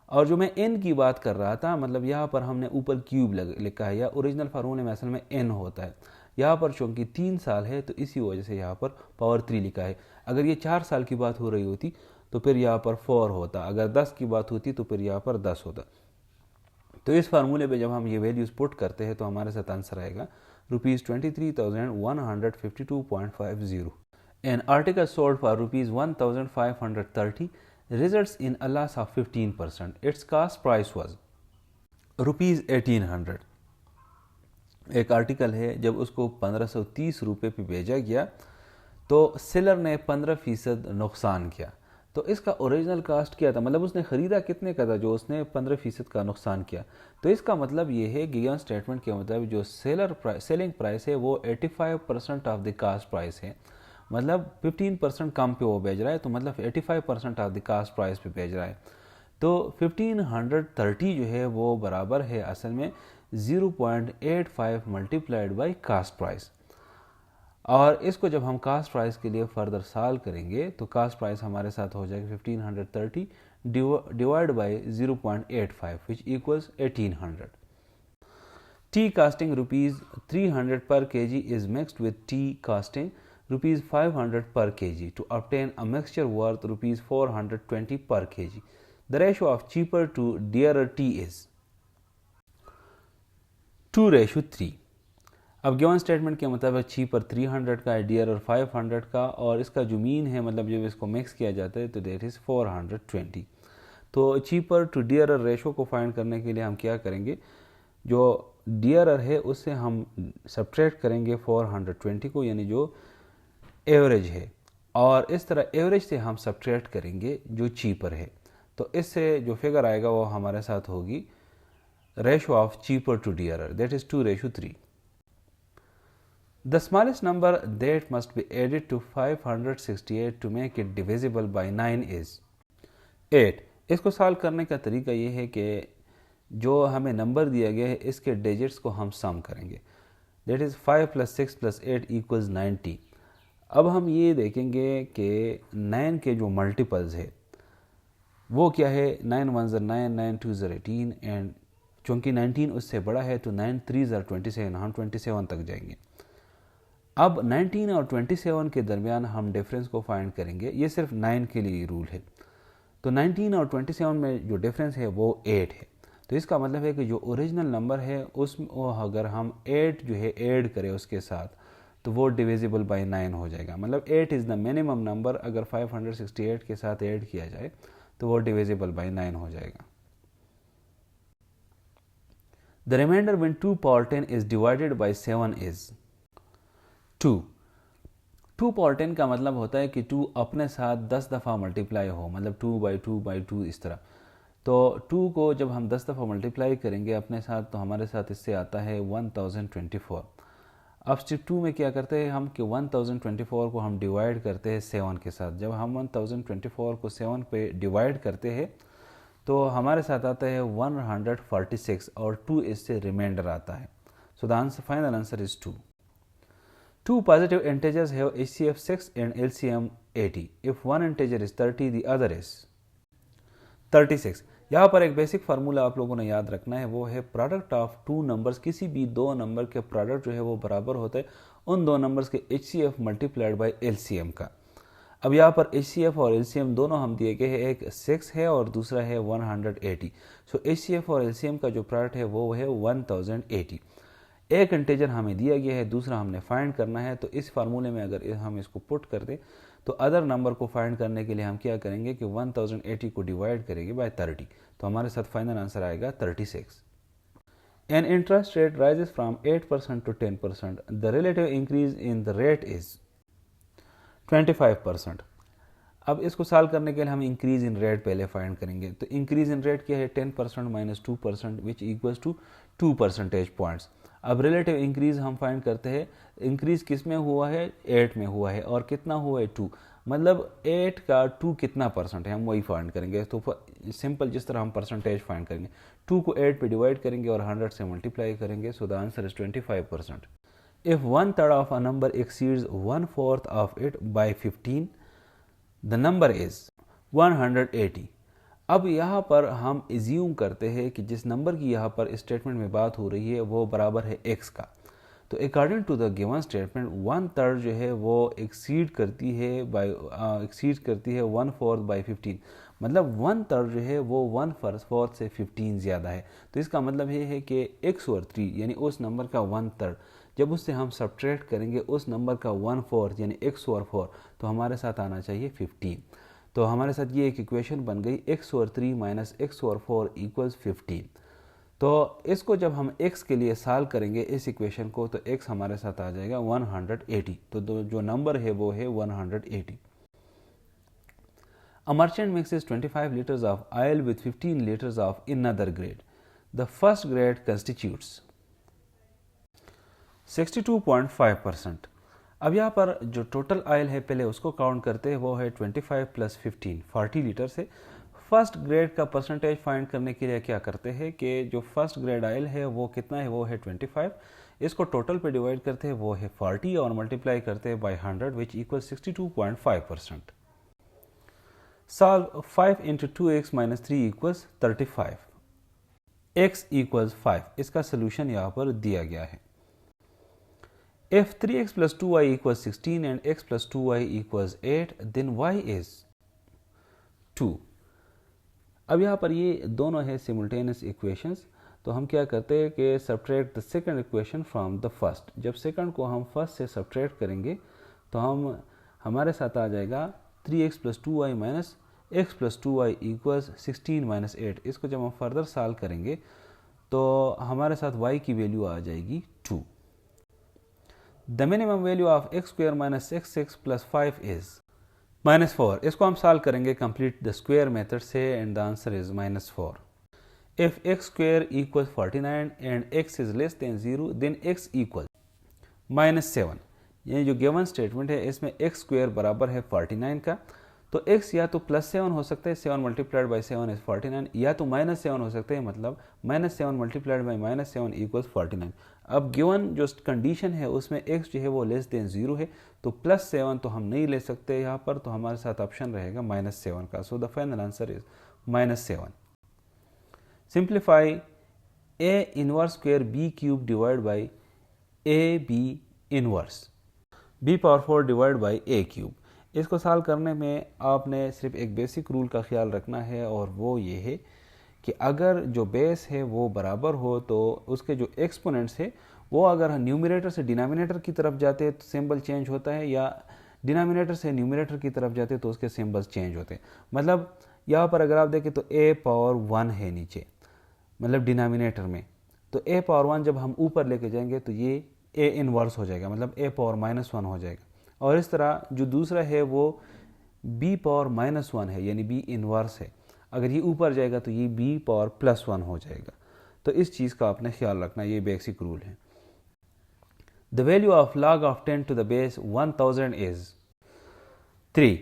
और जो मैं n की बात कर रहा था, मतलब यहाँ पर हमने ऊपर क्यूब लिखा है, या ओरिजिनल फार्मूले में असल में n होता है। यहाँ पर चूँकि 3 साल है तो इसी वजह से यहाँ पर पावर 3 लिखा है। अगर ये 4 साल की बात हो रही होती तो फिर यहाँ पर 4 होता, अगर 10 की बात होती तो फिर यहाँ पर 10 होता। तो इस फार्मूले पे जब हम ये वैल्यूज़ पुट करते हैं तो हमारे साथ आंसर आएगा ₹23,152.50। An article sold for ₹1,530 results in a loss of 15%. Its cost price was ₹1,800। एक आर्टिकल है, जब उसको 1530 रुपये पे भेजा गया तो सेलर ने 15% नुकसान किया। तो इसका ओरिजिनल कास्ट क्या था, मतलब उसने ख़रीदा कितने का था जो उसने 15% का नुकसान किया। तो इसका मतलब ये है गिवन स्टेटमेंट के मुताबिक जो सेलिंग प्राइस है वो 85% ऑफ द कास्ट प्राइस है, मतलब 15% कम पे वो बेच रहा है, तो मतलब 85% ऑफ द कास्ट प्राइस पे बेच रहा है। तो 1530 जो है वो बराबर है असल में 0.85 मल्टीप्लाइड बाई कास्ट प्राइस। और इसको जब हम कास्ट प्राइस के लिए फर्दर सॉल्व करेंगे तो कास्ट प्राइस हमारे साथ हो जाएगा 1530 divide by 0.85 which equals 1800। T casting ₹300 per kg is mixed with tea casting ₹500 per kg to obtain a mixture worth ₹420 per kg. The ratio of cheaper to dearer tea is 2:3। अब गिवन स्टेटमेंट के मुताबिक चीपर 300 का है, डियरर 500 का, और इसका जो मीन है मतलब जब इसको मिक्स किया जाता है तो देट इज़ 420। तो चीपर टू डियरर रेशो को फाइंड करने के लिए हम क्या करेंगे, जो डियरर है उससे हम सब्ट्रैक्ट करेंगे 420 को, यानी जो एवरेज है, और इस तरह एवरेज से हम सब्ट्रैक्ट करेंगे जो चीपर है। तो इससे जो फिगर आएगा वो हमारे साथ होगी ratio of cheaper to dearer, that is 2:3। The smallest number that must be added to 568 to make it divisible by 9 is 8। इसको सॉल्व करने का तरीका ये है कि जो हमें नंबर दिया गया है इसके डिजिट्स को हम सम करेंगे, दैट इज़ 5 + 6 + 8 = 90। अब हम ये देखेंगे कि 9 के जो मल्टीपल्स है वो क्या है, 9 1 ज़र 9, 9 2 ज़र 18, एंड चूँकि 19 उससे बड़ा है तो 9 3 ज़र 27, हम 27 तक जाएंगे। अब 19 और 27 के दरमियान हम डिफरेंस को फाइंड करेंगे, ये सिर्फ 9 के लिए रूल है। तो 19 और 27 में जो डिफरेंस है वो 8 है। तो इसका मतलब है कि जो ओरिजिनल नंबर है उसमें अगर हम 8 जो है ऐड करें उसके साथ तो वो डिविजिबल बाय 9 हो जाएगा। मतलब 8 इज़ द मिनिमम नंबर, अगर 568 के साथ ऐड किया जाए तो वो डिविजिबल बाय 9 हो जाएगा। The remainder when 2 power 10 is divided by 7 is 2। 2 power 10 का मतलब होता है कि 2 अपने साथ 10 दफ़ा मल्टीप्लाई हो, मतलब 2/2/2 इस तरह। तो 2 को जब हम 10 दफ़ा मल्टीप्लाई करेंगे अपने साथ तो हमारे साथ इससे आता है 1024। अब स्टेप 2 में क्या करते हैं हम कि 1024 को हम डिवाइड करते हैं 7 के साथ। जब हम 1024 को 7 पे डिवाइड करते हैं तो हमारे साथ आता है 146 और 2 इससे रिमाइंडर आता है। So the answer, final answer is 2। Two positive integers have HCF 6 and LCM 80. If one integer is 30, the other is 36। यहाँ पर एक बेसिक फार्मूला आप लोगों ने याद रखना है, वो है प्रोडक्ट ऑफ टू नंबर्स। किसी भी दो नंबर के प्रोडक्ट जो है वो बराबर होते हैं उन दो नंबर्स के HCF मल्टीप्लाइड बाय LCM का। अब यहाँ पर HCF और LCM दोनों हम दिए गए हैं, एक 6 है और दूसरा है 180। सो HCF और LCM का जो प्रोडक्ट है वो है 1080। एक इंटीजर हमें दिया गया है, दूसरा हमने फाइंड करना है। तो इस फार्मूले में अगर हम इसको पुट कर दें तो अदर नंबर को फाइंड करने के लिए हम क्या करेंगे कि 1080 को डिवाइड करेंगे बाय 30। तो हमारे साथ फाइनल आंसर आएगा 36। An interest rate rises from 8% to 10%, the relative increase in the rate is 25%। अब इसको सॉल्व करने के लिए हम इंक्रीज इन रेट पहले फाइंड करेंगे। तो इंक्रीज इन रेट क्या है, 10% minus 2% which equals to 2 percentage points. अब रिलेटिव इंक्रीज हम फाइंड करते हैं, इंक्रीज किस में हुआ है, 8 में हुआ है, और कितना हुआ है 2, मतलब 8 का 2 कितना परसेंट है हम वही फाइंड करेंगे। तो सिंपल जिस तरह हम परसेंटेज फाइंड करेंगे, 2 को 8 पे डिवाइड करेंगे और 100 से मल्टीप्लाई करेंगे। So the answer is 25%। If 1/3 of a number exceeds 1/4 of it by 15, the number is 180। अब यहाँ पर हम एज्यूम करते हैं कि जिस नंबर की यहाँ पर स्टेटमेंट में बात हो रही है वो बराबर है x का। तो according to the given statement 1/3 जो है वो एक्सीड करती है 1/4 बाई 15, मतलब 1/3 जो है वो 1/4 से 15 ज़्यादा है। तो इसका मतलब ये है कि x/3 यानी उस नंबर का 1/3 जब उससे हम सब्ट्रैक्ट करेंगे उस नंबर का 1/4 यानी x/4, तो हमारे साथ आना चाहिए 15। तो हमारे साथ ये एक इक्वेशन बन गई x/3 माइनस x/4 इक्वल्स 15। तो इसको जब हम x के लिए सॉल्व करेंगे इस इक्वेशन को, तो x हमारे साथ आ जाएगा 180। तो जो नंबर है वो है 180। A merchant mixes 25 liters of oil with 15 liters of another grade. The first grade constitutes 62.5%। अब यहाँ पर जो टोटल ऑयल है पहले उसको काउंट करते हैं, वो है 25 प्लस 15 40 लीटर से। फर्स्ट ग्रेड का परसेंटेज फाइंड करने के लिए क्या करते हैं कि जो फर्स्ट ग्रेड ऑयल है वो कितना है, वो है 25। इसको टोटल पे डिवाइड करते हैं, वो है 40 और मल्टीप्लाई करते हैं by 100 which equal 62.5%। Solve 5 into 2x minus 3 equals 35, x equals 5। इसका सोल्यूशन यहाँ पर दिया गया है। If 3x plus 2y equals 16 and x plus 2y equals 8, then y is 2। अब यहाँ पर ये दोनों है सिमुल्टेनियस इक्वेशंस। तो हम क्या करते हैं कि subtract the second equation from the first. जब सेकंड को हम फर्स्ट से सब्ट्रैक्ट करेंगे तो हमारे साथ आ जाएगा 3x plus 2y minus x plus 2y equals 16 minus 8। इसको जब हम फर्दर सॉल्व करेंगे तो हमारे साथ y की वैल्यू आ जाएगी 2। The minimum value of x square minus x6 plus 5 is -4। इसको हम सॉल्व करेंगे कंप्लीट द स्क्वायर मेथड से and the answer is -4। If x square equals 49 and x is less than 0 then x equals -7। ये जो गिवन स्टेटमेंट है इसमें x square बराबर है 49 का, तो x या तो +7 हो सकता है, 7 मल्टीप्लाइड बाई 7 इज 49, या तो -7 हो सकते हैं, मतलब -7 मल्टीप्लाइड बाई -7 इक्वल्स 49। अब गिवन जो कंडीशन है उसमें x जो है वो लेस देन 0 है, तो +7 तो हम नहीं ले सकते यहाँ पर, तो हमारे साथ ऑप्शन रहेगा -7 का। सो the final answer is -7। Simplify a inverse square b cube divide by ab inverse b power 4 divide by a cube. इसको सॉल्व करने में आपने सिर्फ एक बेसिक रूल का ख्याल रखना है, और वो ये है कि अगर जो बेस है वो बराबर हो तो उसके जो एक्सपोनेंट्स है वो अगर न्यूमरेटर से डिनोमिनेटर की तरफ जाते हैं तो सिंबल चेंज होता है, या डिनोमिनेटर से न्यूमरेटर की तरफ जाते हैं तो उसके सिंबल्स चेंज होते हैं। मतलब यहाँ पर अगर आप देखें तो a पावर 1 है नीचे, मतलब डिनोमिनेटर में, तो a पावर 1 जब हम ऊपर लेके जाएंगे तो ये a इनवर्स हो जाएगा, मतलब a पावर -1 हो जाएगा। और इस तरह जो दूसरा है वो b पावर -1 है, यानी b इनवर्स है। अगर ये ऊपर जाएगा तो ये b पावर +1 हो जाएगा। तो इस चीज़ का आपने ख्याल रखना, ये बेसिक रूल है। The value of log of 10 to the base 1000 is 3।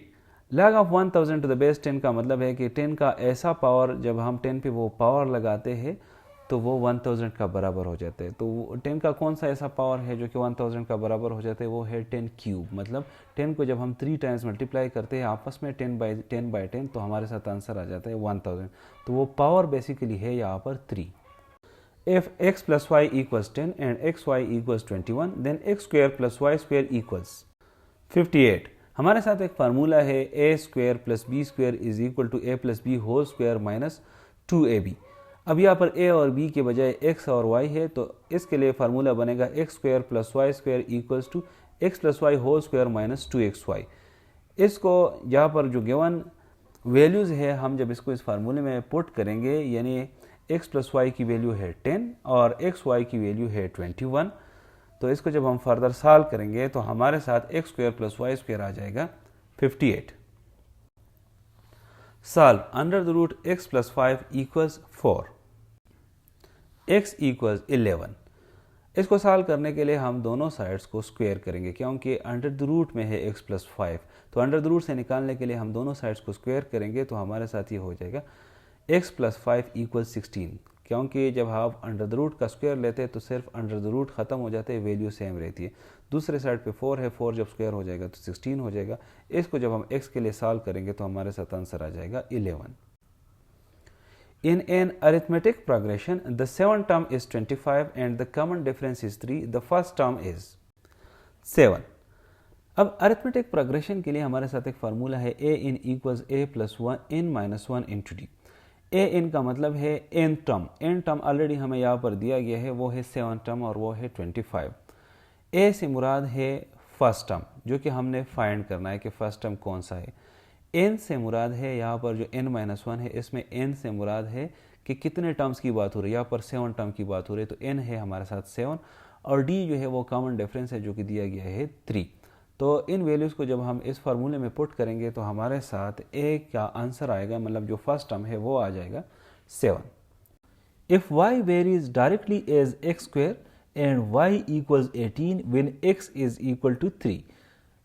log of 1000 to the base 10 का मतलब है कि 10 का ऐसा पावर, जब हम 10 पे वो पावर लगाते हैं तो वो 1000 का बराबर हो जाता है। तो 10 का कौन सा ऐसा पावर है जो कि 1000 का बराबर हो जाता है, वो है 10 क्यूब। मतलब 10 को जब हम 3 टाइम्स मल्टीप्लाई करते हैं आपस में 10/10 तो हमारे साथ आंसर आ जाता है 1000। तो वो पावर बेसिकली है यहाँ पर 3। If x plus y equals 10 and xy equals 21, then x square plus y square equals 58। हमारे साथ एक फार्मूला है a square plus b square is equal to a plus b whole square minus 2ab। अब यहाँ पर a और b के बजाय x और y है, तो इसके लिए फार्मूला बनेगा x square plus y square equals to x plus y whole square minus 2xy। इसको यहाँ पर जो गिवन वैल्यूज़ है, हम जब इसको इस फार्मूले में पुट करेंगे, यानी x प्लस वाई की वैल्यू है 10 और एक्स वाई की वैल्यू है 21, तो इसको जब हम फर्दर सॉल्व करेंगे तो हमारे साथ x square plus y square आ जाएगा 58। Solve under the root x plus 5 equals 4, x equals 11। इसको सॉल्व करने के लिए हम दोनों साइड्स को स्क्वायर करेंगे, क्योंकि अंडर द रूट में है x प्लस 5, तो अंडर द रूट से निकालने के लिए हम दोनों साइड्स को स्क्वायर करेंगे, तो हमारे साथ ये हो जाएगा x प्लस 5 इक्वल 16। क्योंकि जब आप अंडर द रूट का स्क्वायर लेते हैं तो सिर्फ अंडर द रूट ख़त्म हो जाते हैं, वैल्यू सेम रहती है। दूसरे साइड पे 4 है, 4 जब स्क्वायर हो जाएगा तो 16 हो जाएगा। इसको जब हम x के लिए सॉल्व करेंगे तो हमारे साथ आंसर आ जाएगा 11। In an arithmetic progression, the 7th term is 25 and the common difference is 3. The first term is 7। अब अरिथमेटिक प्रोग्रेशन के लिए हमारे साथ एक फार्मूला है a in equals a plus 1 n minus 1 into d। ए इन का मतलब है एन टर्म ऑलरेडी हमें यहाँ पर दिया गया है, वो है 7 टर्म और वो है 25। ए से मुराद है फर्स्ट टर्म, जो कि हमने फाइंड करना है कि फर्स्ट टर्म कौन सा है। एन से मुराद है यहाँ पर जो n-1 है, इसमें एन से मुराद है कि कितने टर्म्स की बात हो रही है। यहाँ पर 7 टर्म की बात हो रही है, तो एन है हमारे साथ 7 और डी जो है वो कॉमन डिफरेंस है जो कि दिया गया है 3। तो इन वैल्यूज़ को जब हम इस फार्मूले में पुट करेंगे तो हमारे साथ ए का आंसर आएगा, मतलब जो फर्स्ट टर्म है वो आ जाएगा 7। If y varies directly as x square and y equals 18 when x is equal to 3,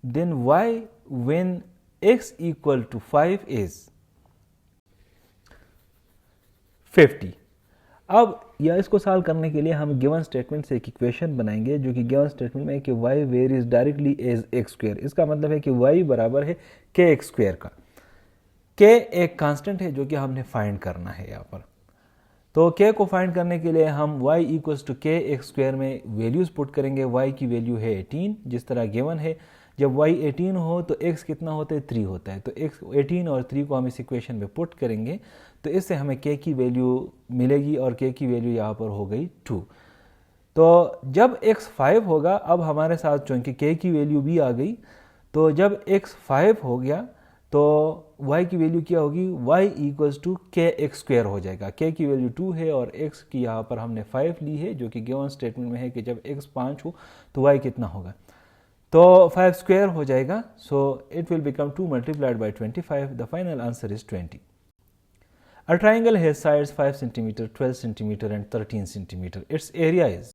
then y when x equal to 5 is 50। अब या इसको सॉल्व करने के लिए हम गिवन स्टेटमेंट से एक इक्वेशन बनाएंगे, जो कि गिवन स्टेटमेंट में है कि y varies directly as x square. इसका मतलब है कि y बराबर है kx स्क्वायर का। k एक कांस्टेंट है जो कि हमने फाइंड करना है यहाँ पर। तो k को फाइंड करने के लिए हम y equals to k x square में वैल्यूज पुट करेंगे। y की वैल्यू है 18 जिस तरह गिवन है। जब y 18 हो तो x कितना होता है, 3 होता है। तो x 18 और 3 को हम इस इक्वेशन में पुट करेंगे तो इससे हमें k की वैल्यू मिलेगी और k की वैल्यू यहाँ पर हो गई 2। तो जब x 5 होगा, अब हमारे साथ चूँकि k की वैल्यू भी आ गई, तो जब x 5 हो गया तो y की वैल्यू क्या होगी, y equals to kx square हो जाएगा। k की वैल्यू 2 है और x की यहाँ पर हमने 5 ली है, जो कि गिवन स्टेटमेंट में है कि जब x 5 हो तो y कितना होगा, तो 5 स्क्वायर हो जाएगा। So it will become 2 multiplied by 25। The final answer is 20। A triangle has sides 5 cm, 12 cm and 13 cm. Its area is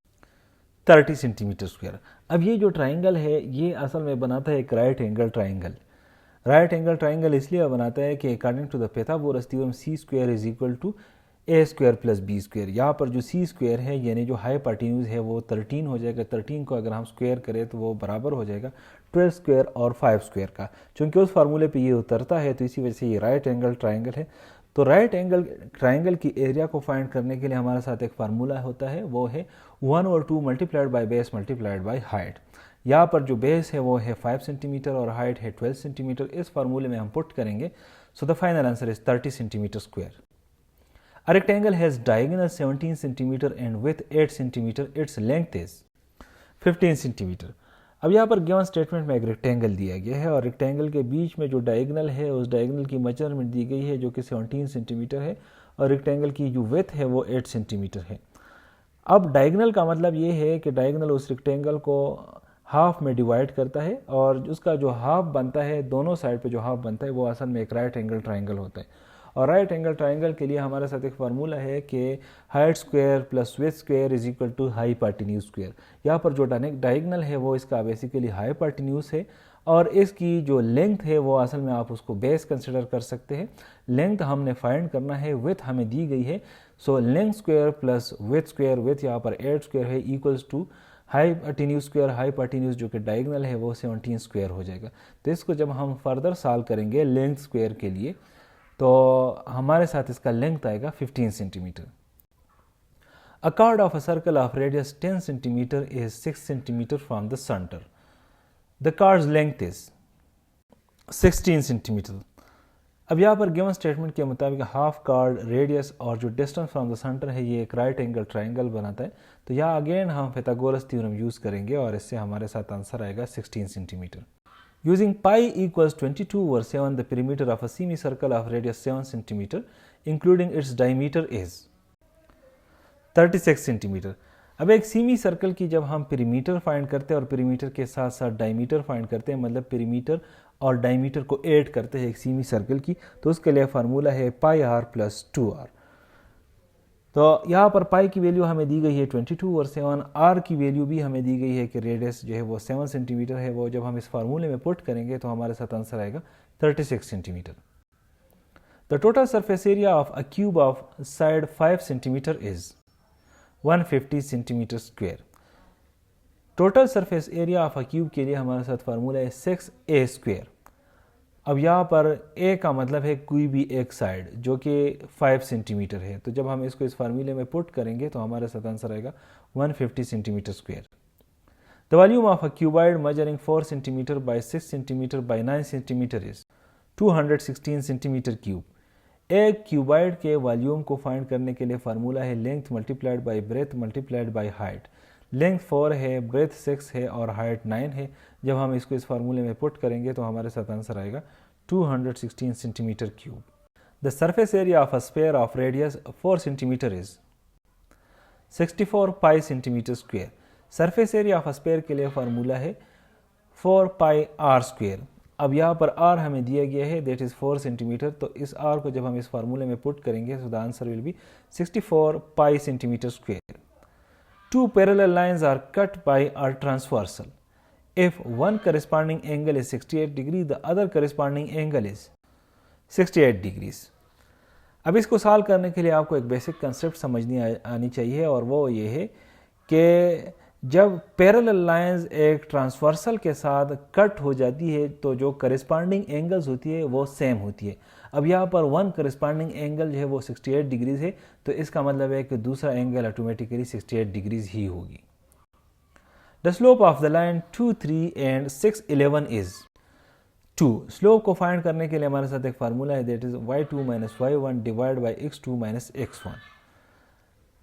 30 cm square. अब ये जो ट्राइंगल है ये असल में बनाता है एक right angle triangle. Right angle triangle इसलिए बनाता है कि according to the Pythagoras theorem C square is equal to A square plus B square. यहाँ पर जो सी स्क्वायर है यानी जो हाइपोटेन्यूज है वो 13 हो जाएगा। 13 को अगर हम स्क्वायर करें तो वो बराबर हो जाएगा 12 स्क्वायर और 5 स्क्वायर का। चूँकि उस फार्मूले पे ये उतरता है तो इसी वजह से ये राइट एंगल ट्राइंगल है। तो राइट एंगल ट्राइंगल की एरिया को फाइंड करने के लिए हमारे साथ एक फार्मूला होता है, वो है 1/2 multiplied by base multiplied by height. यहाँ पर जो बेस है वो है 5 सेंटीमीटर और हाइट है 12 सेंटीमीटर। इस फार्मूले में हम पुट करेंगे। सो the final answer is 30 centimetre square. A rectangle has diagonal 17 cm and width 8 cm. Its length is 15 cm. अब यहाँ पर गिवन स्टेटमेंट में एक रेक्टेंगल दिया गया है और रेक्टेंगल के बीच में जो डायगोनल है उस डायगोनल की मेजरमेंट दी गई है जो कि 17 सेंटीमीटर है और रेक्टेंगल की जो विड्थ है वो 8 सेंटीमीटर है। अब डायगोनल का मतलब ये है कि डायगोनल उस रेक्टेंगल को हाफ में डिवाइड करता है और उसका जो हाफ बनता है, दोनों साइड पे जो हाफ बनता है वो असल में एक राइट एंगल ट्राइंगल होता है। और राइट एंगल ट्राइंगल के लिए हमारे साथ एक फार्मूला है कि height square plus width square is equal to hypotenuse square. यहाँ पर जो डायगोनल है वो इसका बेसिकली हाइपोटेन्यूज है और इसकी जो लेंथ है वो असल में आप उसको बेस कंसिडर कर सकते हैं। लेंथ हमने फाइंड करना है, विड्थ हमें दी गई है, so length square plus width square, width यहाँ पर 8 स्क्वायर है, equals to hypotenuse square, hypotenuse जो कि डायगोनल है वो 17 स्क्वायर हो जाएगा। तो इसको जब हम फर्दर सॉल्व करेंगे लेंथ स्क्वायर के लिए तो हमारे साथ इसका लेंथ आएगा 15 centimetre. A chord of a circle of radius 10 centimeter is 6 centimeter from the center. The chord's length is 16 centimeter. अब यहाँ पर गिवन स्टेटमेंट के मुताबिक हाफ कार्ड, रेडियस और जो डिस्टेंस फ्रॉम द सेंटर है ये एक राइट एंगल ट्राइंगल बनाता है। तो यहाँ अगेन हम पाइथागोरस थ्योरम यूज़ करेंगे और इससे हमारे साथ आंसर आएगा 16 centimetre. Using pi equals 22/7, the perimeter of a semicircle of radius 7 cm, including its diameter is 36 cm. अब एक सेमी सर्कल की जब हम पेरीमीटर फाइंड करते हैं और पेरीमीटर के साथ साथ डायमीटर फाइंड करते हैं, मतलब पेरीमीटर और डायमीटर को ऐड करते हैं एक सेमी सर्कल की, तो उसके लिए फार्मूला है पाई आर प्लस 2r। तो यहाँ पर पाई की वैल्यू हमें दी गई है 22/7, आर की वैल्यू भी हमें दी गई है कि रेडियस जो है वो 7 सेंटीमीटर है। वो जब हम इस फार्मूले में पुट करेंगे तो हमारे साथ आंसर आएगा 36 centimetre. The total surface area of a cube of side 5 centimetre is 150 centimetre square. Total surface area of a cube के लिए हमारे साथ फार्मूला है 6a स्क्वायर। अब यहाँ पर a का मतलब है कोई भी एक साइड जो कि 5 सेंटीमीटर है, तो जब हम इसको इस फार्मूले में पुट करेंगे तो हमारे साथ आंसर आएगा 150 centimetre square. The volume of a cuboid measuring 4 centimetre by 6 centimetre by 9 centimetre is 216 centimetre cube. एक क्यूबॉइड के वॉल्यूम को फाइंड करने के लिए फार्मूला है length multiplied by breadth multiplied by height. Length 4 है, ब्रेथ 6 है और हाइट 9 है। जब हम इसको इस फार्मूले में पुट करेंगे तो हमारे साथ आंसर आएगा 216 centimetre cube. The surface area of a sphere of radius 4 centimetre is 64 pi centimetre square. Surface area of a sphere के लिए फार्मूला है 4 पाई आर स्क्वायर। अब यहाँ पर r हमें दिया गया है, दैट इज 4 सेंटीमीटर, तो इस r को जब हम इस फार्मूले में पुट करेंगे तो the answer will be 64 pi centimetre square. Two parallel lines are cut by are transversal. If one corresponding angle is 68 degree, the other corresponding angle is 68 degrees. अब इसको सॉल्व करने के लिए आपको एक बेसिक कंसेप्ट समझनी आनी चाहिए और वो ये है कि जब पैरेलल लाइंस एक ट्रांसवर्सल के साथ कट हो जाती है तो जो करिस्पॉन्डिंग एंगल्स होती है वो सेम होती है। अब यहाँ पर वन करिस्पॉन्डिंग एंगल जो है वो 68 डिग्रीज है, तो इसका मतलब है कि दूसरा एंगल ऑटोमेटिकली 68 डिग्रीज ही होगी। The slope of the line 2, 3 and 6, 11 is 2। Slope को फाइंड करने के लिए हमारे साथ एक फार्मूला है, that is y2 minus y1 divide by x2 minus x1।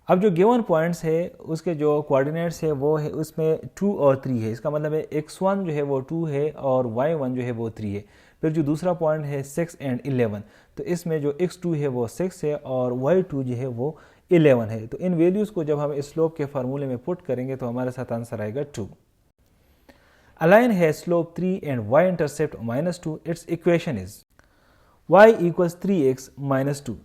अब जो गिवन पॉइंट्स है उसके जो कोऑर्डिनेट्स है वो है उसमें 2 और 3 है। इसका मतलब है x1 जो है वो 2 है और y1 जो है वो 3 है। फिर जो दूसरा पॉइंट है 6 एंड 11, तो इसमें जो x2 है वो 6 है और y2 जो है वो 11 है। तो इन वैल्यूज़ को जब हम इस स्लोप के फार्मूले में पुट करेंगे तो हमारे साथ आंसर आएगा 2। A line has slope 3 and y intercept -2. Its equation is y equals 3x minus 2.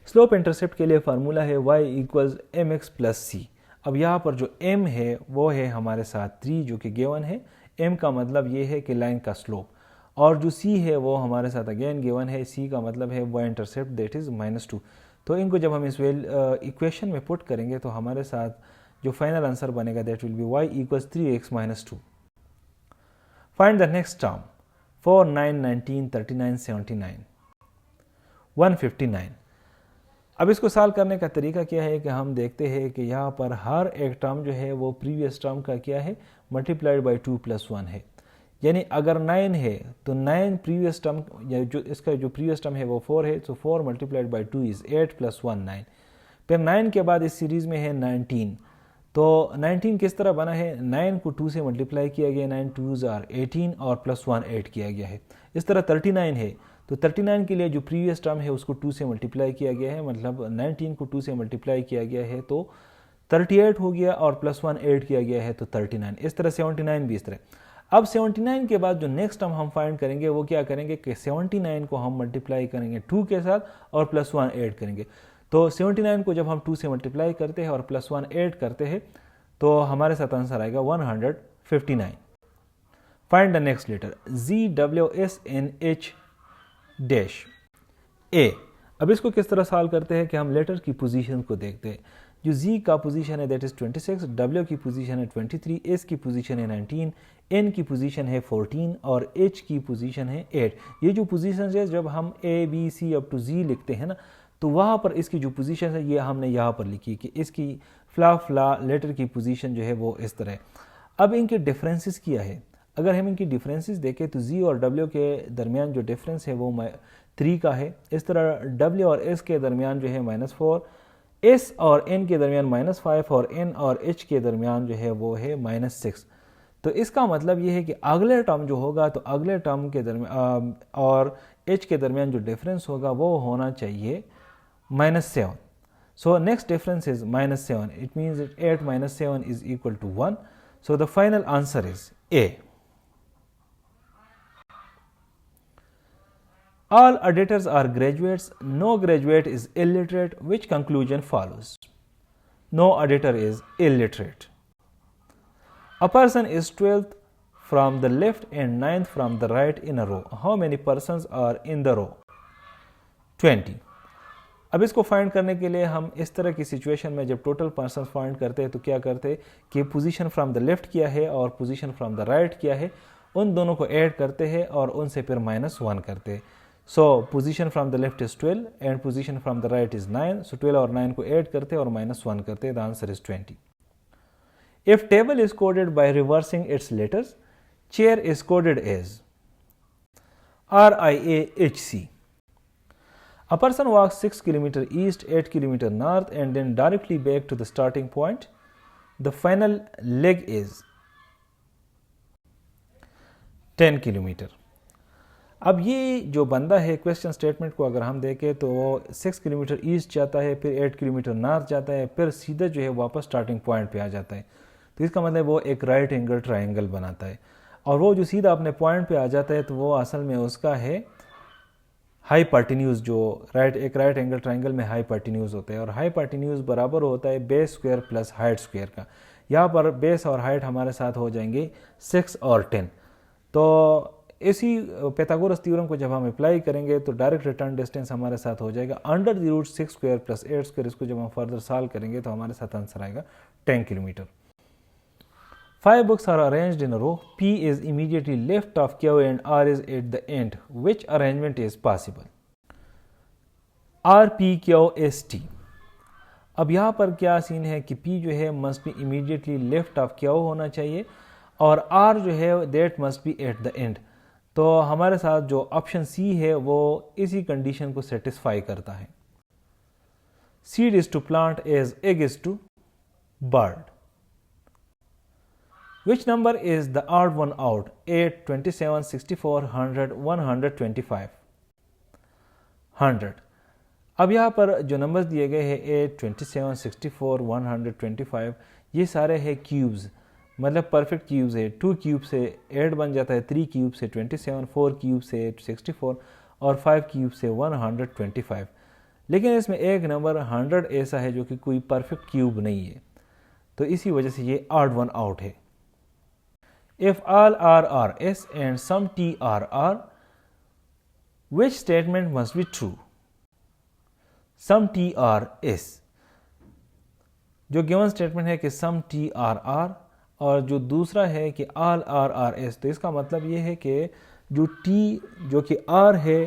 Slope intercept के लिए फार्मूला है y equals mx plus c। अब यहाँ पर जो m है वो है हमारे साथ 3 जो कि गिवन है। m का मतलब ये है कि लाइन का स्लोप, और जो c है वो हमारे साथ अगेन गिवन है। c का मतलब है y इंटरसेप्ट दैट इज -2। तो इनको जब हम इस इक्वेशन में पुट करेंगे तो हमारे साथ जो फाइनल आंसर बनेगा that will be y equals 3x minus 2। Find the next term 4, 9, 19, 39, 79, 159। अब इसको सॉल्व करने का तरीका क्या है कि हम देखते हैं कि यहाँ पर हर एक टर्म जो है वो प्रीवियस टर्म का क्या है मल्टीप्लाइड बाई 2 + 1 है। यानी अगर 9 है तो 9 प्रीवियस टर्म या जो इसका जो प्रीवियस टर्म है वो 4 है, तो 4 मल्टीप्लाइड बाई 2 इज 8 + 1 9। फिर 9 के बाद इस सीरीज़ में है 19, तो 19 किस तरह बना है, 9 को 2 से मल्टीप्लाई किया गया, 9 2s are 18 और +1 8 किया गया है। इस तरह 39 है, तो 39 के लिए जो प्रीवियस टर्म है उसको 2 से मल्टीप्लाई किया गया है, मतलब 19 को 2 से मल्टीप्लाई किया गया है तो 38 हो गया और +1 ऐड किया गया है तो 39, इस तरह 79 भी इस तरह। अब 79 के बाद जो नेक्स्ट टर्म हम फाइंड करेंगे वो क्या करेंगे कि 79 को हम मल्टीप्लाई करेंगे 2 के साथ और +1 ऐड करेंगे। तो 79 को जब हम 2 से मल्टीप्लाई करते हैं और +1 ऐड करते हैं तो हमारे साथ आंसर आएगा 159। Find the next letter ZWSNH dash A। अब इसको किस तरह सॉल्व करते हैं कि हम लेटर की पोजीशन को देखते हैं। जो Z का पोजीशन है दैट इज 26, W की पोजीशन है 23, S की पोजीशन है 19, N की पोजीशन है 14 और H की पोजीशन है 8। ये जो पोजीशन है जब हम A B C up to Z लिखते हैं ना तो वहाँ पर इसकी जो पोजीशन है ये हमने यहाँ पर लिखी कि इसकी फ्ला लेटर की पोजीशन जो है वो इस तरह है। अब इनके डिफरेंसेस क्या है, अगर हम इनकी डिफरेंसेस देखें तो Z और W के दरमियान जो डिफरेंस है वो 3 का है। इस तरह W और S के दरमियान जो है -4, S और N के दरमियान -5 और N और H के दरमियान जो है वो है -6। तो इसका मतलब ये है कि अगले टर्म जो होगा तो अगले टर्म के दरमियान और H के दरमियान जो डिफरेंस होगा वो होना चाहिए -7। So next difference is -7. It means that 8 minus 7 is equal to 1. So the final answer is A. All auditors are graduates. No graduate is illiterate. Which conclusion follows? No auditor is illiterate. A person is 12th from the left and 9th from the right in a row. How many persons are in the row? 20. अब इसको फाइंड करने के लिए हम इस तरह की सिचुएशन में जब टोटल पर्सन फाइंड करते हैं तो क्या करते हैं कि पोजीशन फ्रॉम द लेफ्ट किया है और पोजीशन फ्रॉम द राइट किया है, उन दोनों को ऐड करते हैं और उनसे फिर -1 करते हैं। सो position from the left is 12 and position from the right is 9। सो 12 और 9 को ऐड करते हैं और -1 करते हैं। The answer is 20। If table is coded by reversing its letters, chair is coded as RIAHC. A person walks 6 km east, 8 km north and then directly back to the starting point. The final leg is 10 km. अब ये जो बंदा है क्वेश्चन स्टेटमेंट को अगर हम देखें तो वो 6 किलोमीटर ईस्ट जाता है, फिर 8 किलोमीटर नॉर्थ जाता है, फिर सीधा जो है वापस स्टार्टिंग पॉइंट पे आ जाता है। तो इसका मतलब वो एक राइट एंगल ट्रायंगल बनाता है और वो जो सीधा अपने पॉइंट पे आ जाता है तो वो असल में उसका है हाइपार्टिन्यूज। जो एक राइट एंगल ट्रायंगल में हाइपार्टिन्यूज होता है और हाइपार्टिन्यूज बराबर होता है base square plus height square का। यहाँ पर बेस और हाइट हमारे साथ हो जाएंगे 6 और 10। तो इसी पैथागोरस थ्योरम को जब हम अप्लाई करेंगे तो डायरेक्ट रिटर्न डिस्टेंस हमारे साथ हो जाएगा √6 स्क्वायर प्लस 8 स्क्वायर। इसको जब हम फर्दर सॉल्व करेंगे तो हमारे साथ आंसर आएगा 10 kilometre. 5 books are arranged in a row. P is immediately left of Q and R is at the end. Which arrangement is possible? R, P, Q, S, T. अब यहाँ पर क्या सीन है कि P जो है must be immediately left of Q होना चाहिए और R जो है that must be at the end। तो हमारे साथ जो ऑप्शन C है वो इसी कंडीशन को सेटिस्फाई करता है। Seed is to plant as egg is to bird. Which number is the odd one out? 8, 27, 64, 100, 125. 100. अब यहाँ पर जो नंबर्स दिए गए हैं 8, 27, 64, 125 ये सारे हैं क्यूब्स, मतलब परफेक्ट क्यूब्स है। 2 क्यूब से 8 बन जाता है, 3 क्यूब से 27, 4 क्यूब से 64 और 5 क्यूब से 125। लेकिन इसमें एक नंबर 100 ऐसा है जो कि कोई परफेक्ट क्यूब नहीं है, तो इसी वजह से ये ऑड वन आउट है। If all R are S and some T are R, which statement must be true? Some T are S. जो given statement है कि some T are R और जो दूसरा है कि all R are S, तो इसका मतलब ये है कि जो T जो कि R है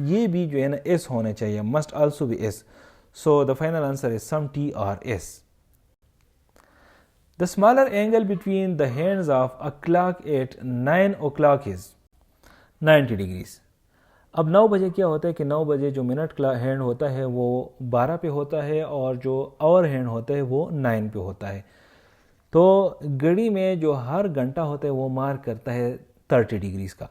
ये भी जो है ना S होने चाहिए, must also be S. So the final answer is some T are S. The smaller angle between the hands of a clock at 9 o'clock is 90 degrees. अब 9 बजे क्या होता है कि 9 बजे जो मिनट हैंड होता है वो 12 पे होता है और जो आवर हैंड होता है वो 9 पे होता है। तो घड़ी में जो हर घंटा होता है वो मार्क करता है 30 डिग्रीज का।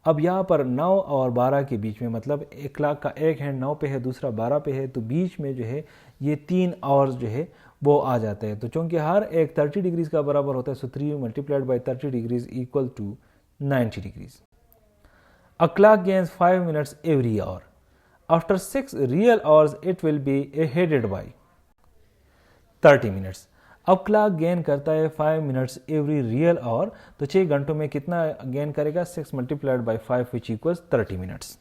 अब यहाँ पर 9 और 12 के बीच में, मतलब 1 लाख का एक हैंड 9 पे है, दूसरा 12 पे है, तो बीच में जो है ये 3 आवर्स जो है वो आ जाते हैं। तो चूंकि हर एक 30 डिग्रीज का बराबर होता है, so 3 multiplied by 30 degrees equal to 90 degrees. A clock gains 5 minutes every hour. After 6 real hours, it will be headed by 30 minutes. अब क्लॉक गेन करता है 5 मिनट्स एवरी रियल आवर, तो 6 घंटों में कितना गेन करेगा? 6 multiplied by 5 which equals 30 minutes.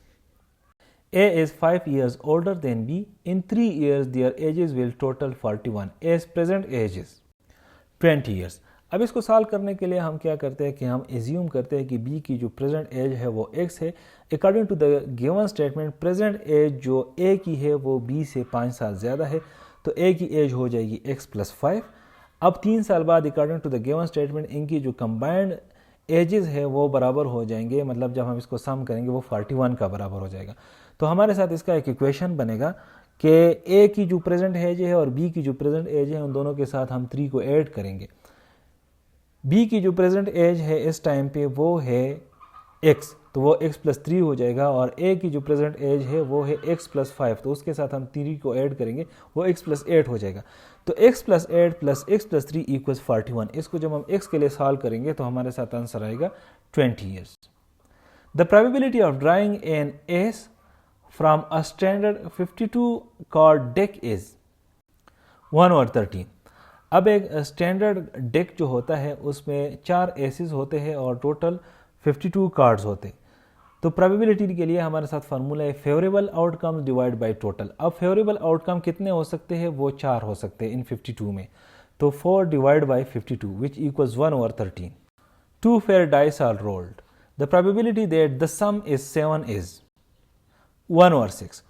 A is 5 years older than B. In 3 years, their ages will total 41. A's present age is 20 years. अब इसको सॉल्व करने के लिए हम क्या करते हैं कि हम एज्यूम करते हैं कि B की जो प्रेजेंट एज है वो X है। According to the given statement, present age जो A की है वो B से 5 साल ज़्यादा है, तो A की एज हो जाएगी X प्लस 5। अब 3 साल बाद according to the given statement इनकी जो कंबाइंड एजेस है वो बराबर हो जाएंगे, मतलब जब हम इसको सम करेंगे वो 41 का बराबर हो जाएगा। तो हमारे साथ इसका एक इक्वेशन बनेगा कि A की जो प्रेजेंट एज है और B की जो प्रेजेंट एज है उन दोनों के साथ हम 3 को ऐड करेंगे। B की जो प्रेजेंट एज है इस टाइम पे वो है X, तो वो X प्लस 3 हो जाएगा, और A की जो प्रेजेंट एज है वो है X प्लस 5, तो उसके साथ हम 3 को ऐड करेंगे, वो X प्लस 8 हो जाएगा। तो X plus 8 plus X plus 3 equals 41। इसको जब हम X के लिए सॉल्व करेंगे तो हमारे साथ आंसर आएगा 20 years. The probability of drawing an ace from a standard 52 card deck is 1/13। अब एक स्टैंडर्ड डेक जो होता है उसमें 4 एसेस होते हैं और टोटल 52 कार्ड्स होते हैं। तो प्रोबेबिलिटी के लिए हमारे साथ फार्मूला है favourable outcome divide by total. अब फेवरेबल आउटकम कितने हो सकते हैं? वो 4 हो सकते हैं इन 52 में, तो 4 divide by 52 which equals 1/13। 2 fair dice are rolled. The probability that the sum is 7 is 1/6।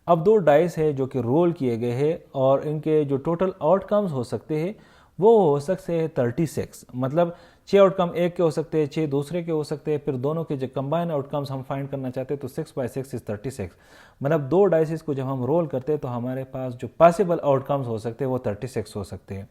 अब 2 डाइस है जो कि रोल किए गए हैं और इनके जो टोटल आउटकम्स हो सकते हैं वो हो सकते हैं 36, मतलब 6 आउटकम एक के हो सकते हैं, 6 दूसरे के हो सकते हैं, फिर दोनों के जो कंबाइन आउटकम्स हम फाइंड करना चाहते हैं तो 6/6 इज 36, मतलब 2 डाइसेस को जब हम रोल करते हैं तो हमारे पास जो पॉसिबल आउटकम्स हो सकते हैं वो 36 हो सकते हैं।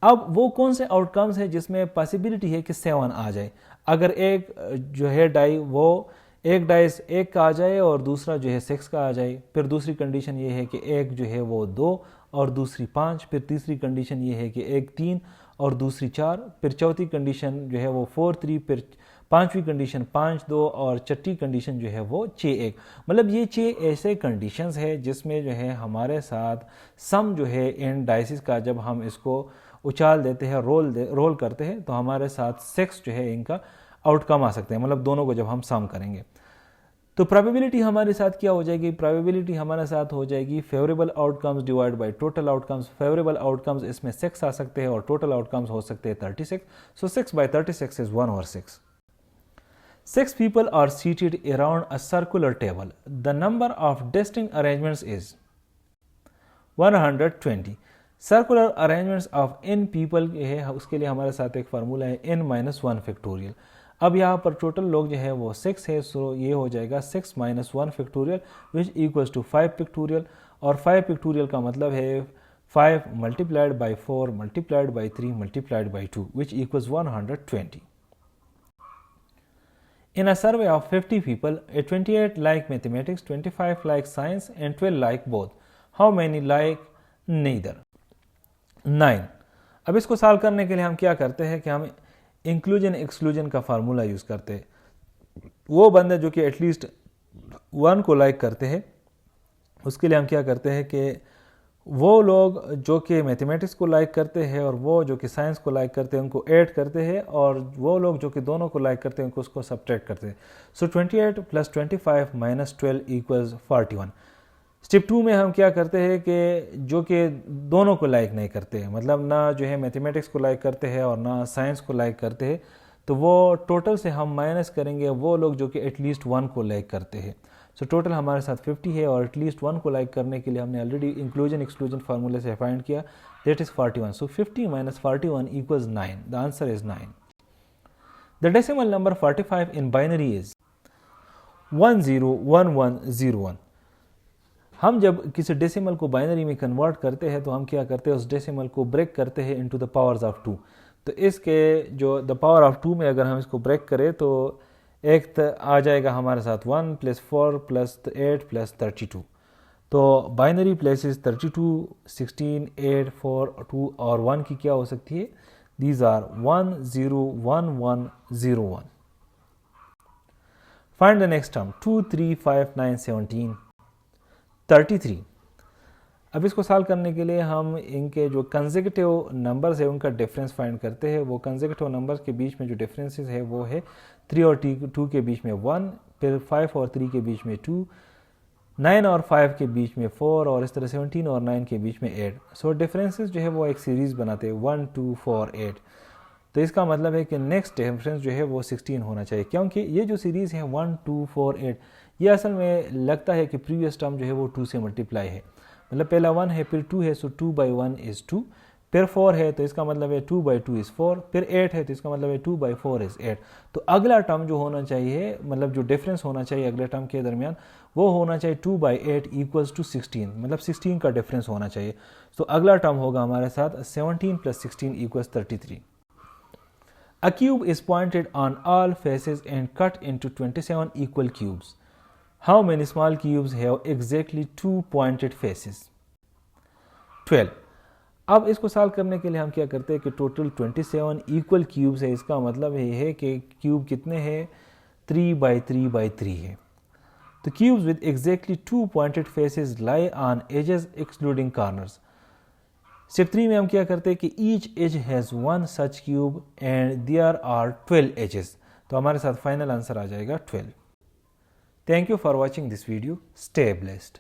अब वो कौन से आउटकम्स है जिसमें पॉसिबिलिटी है कि 7 आ जाए? अगर एक जो है डाई वो एक डाइस 1 का आ जाए और दूसरा जो है 6 का आ जाए, फिर दूसरी कंडीशन ये है कि एक जो है वो 2 और दूसरी 5, फिर तीसरी कंडीशन ये है कि एक 3 और दूसरी 4, फिर चौथी कंडीशन जो है वो 4 3, फिर पांचवी कंडीशन 5 2 और छठी कंडीशन जो है वो 6 1। मतलब ये 6 ऐसे कंडीशंस है जिसमें जो है हमारे साथ सम जो है इन डाइसिस का जब हम इसको उछाल देते हैं, रोल करते हैं, तो हमारे साथ 6 जो है इनका आउटकम आ सकते हैं, मतलब दोनों को जब हम सम करेंगे। तो प्रोबेबिलिटी हमारे साथ क्या हो जाएगी? प्रोबेबिलिटी हमारे साथ हो जाएगी favourable outcomes divide by total outcomes. Favourable outcomes इसमें 6 आ सकते हैं और टोटल आउटकम्स हो सकते हैं 36, सो 6/36 is 1/6। 6 people are seated around a circular table. The number of distinct arrangements is 120. Circular arrangements of n people है, उसके लिए हमारे साथ एक फार्मूला है n-1 फैक्टोरियल। अब यहाँ पर टोटल लोग जो है वो 6 है, सो ये हो जाएगा 6 - 1 factorial which equals to 5 factorial, और 5 फैक्टोरियल का मतलब है 5 multiplied by 4 multiplied by 3 multiplied by 2 which equals 120। In a survey of 50 people, 28 like mathematics, 25 like science and 12 like both. How many like neither? 9। अब इसको सॉल्व करने के लिए हम क्या करते हैं कि हम इंक्लूजन एक्सक्लूजन का फार्मूला यूज करते हैं। वो बंदे जो कि एटलीस्ट 1 को लाइक करते हैं उसके लिए हम क्या करते हैं कि वो लोग जो कि मैथमेटिक्स को लाइक करते हैं और वो जो कि साइंस को लाइक करते हैं उनको ऐड करते हैं, और वो लोग जो कि दोनों को लाइक करते हैं उनको उसको सब्ट्रैक्ट करते हैं। सो 28 + 25 - 12 इक्वल्स 41। स्टेप 2 में हम क्या करते हैं कि जो कि दोनों को लाइक नहीं करते हैं, मतलब ना जो है मैथमेटिक्स को लाइक करते हैं और ना साइंस को लाइक करते हैं, तो वो टोटल से हम माइनस करेंगे वो लोग जो कि एटलीस्ट 1 को लाइक करते हैं। सो टोटल हमारे साथ 50 है और एटलीस्ट 1 को लाइक करने के लिए हमने ऑलरेडी इंक्लूजन एक्सक्लूजन फार्मूले से फाइंड किया, that is 41। So 50 - 41 equals 9। The answer is 9। The decimal number 45 in binary is 101101। हम जब किसी डेसिमल को बाइनरी में कन्वर्ट करते हैं तो हम क्या करते हैं, उस डेसिमल को ब्रेक करते हैं इनटू द पावर्स ऑफ 2। तो इसके जो द पावर ऑफ 2 में अगर हम इसको ब्रेक करें तो एक आ जाएगा हमारे साथ 1 + 4 + 8 + 32। तो बाइनरी प्लेसेस 32, 16, 8, 4, 2 और 1 की क्या हो सकती है? These are 1 0 1 1 0 1। Find the next term 2 3 5 9 17 33। अब इसको सॉल्व करने के लिए हम इनके जो कंसेक्यूटिव नंबर्स है उनका डिफरेंस फाइंड करते हैं। वो कंसेक्यूटिव नंबर्स के बीच में जो डिफरेंसेस है वो है 3 और 2 के बीच में 1, फिर 5 और 3 के बीच में 2, 9 और 5 के बीच में 4 और इस तरह 17 और 9 के बीच में 8। सो डिफरेंसेस जो है वो एक सीरीज़ बनाते हैं 1 2 4 8। तो इसका मतलब है कि नेक्स्ट डिफरेंस जो है वो 16 होना चाहिए, क्योंकि ये जो सीरीज़ है 1 2 4 8 ये असल में लगता है कि प्रीवियस टर्म जो है वो 2 से मल्टीप्लाई है। मतलब पहला 1 है, फिर 2 है, सो 2/1 इज़ 2, फिर 4 है तो इसका मतलब है 2/2 इज़ 4, फिर 8 है तो इसका मतलब है 2/4 इज़ 8। तो अगला टर्म जो होना चाहिए, मतलब जो डिफरेंस होना चाहिए अगले टर्म के दरमियान, वो होना चाहिए 2/8 = 16, मतलब 16 का डिफरेंस होना चाहिए। तो अगला टर्म होगा हमारे साथ 17 + 16 = 33। A cube is pointed on all faces and cut into 27 equal cubes. How many small cubes have exactly 2 pointed faces? 12। अब इसको सॉल्व करने के लिए हम क्या करते हैं कि टोटल 27 इक्वल क्यूब्स है। इसका मतलब ये है कि क्यूब कितने हैं? 3/3/3 है। तो cubes with exactly 2 pointed faces lie on edges excluding corners. Step 3 में हम क्या करते हैं कि each edge has 1 such cube and there are 12 edges. तो हमारे साथ फाइनल आंसर आ जाएगा 12। Thank you for watching this video. Stay blessed.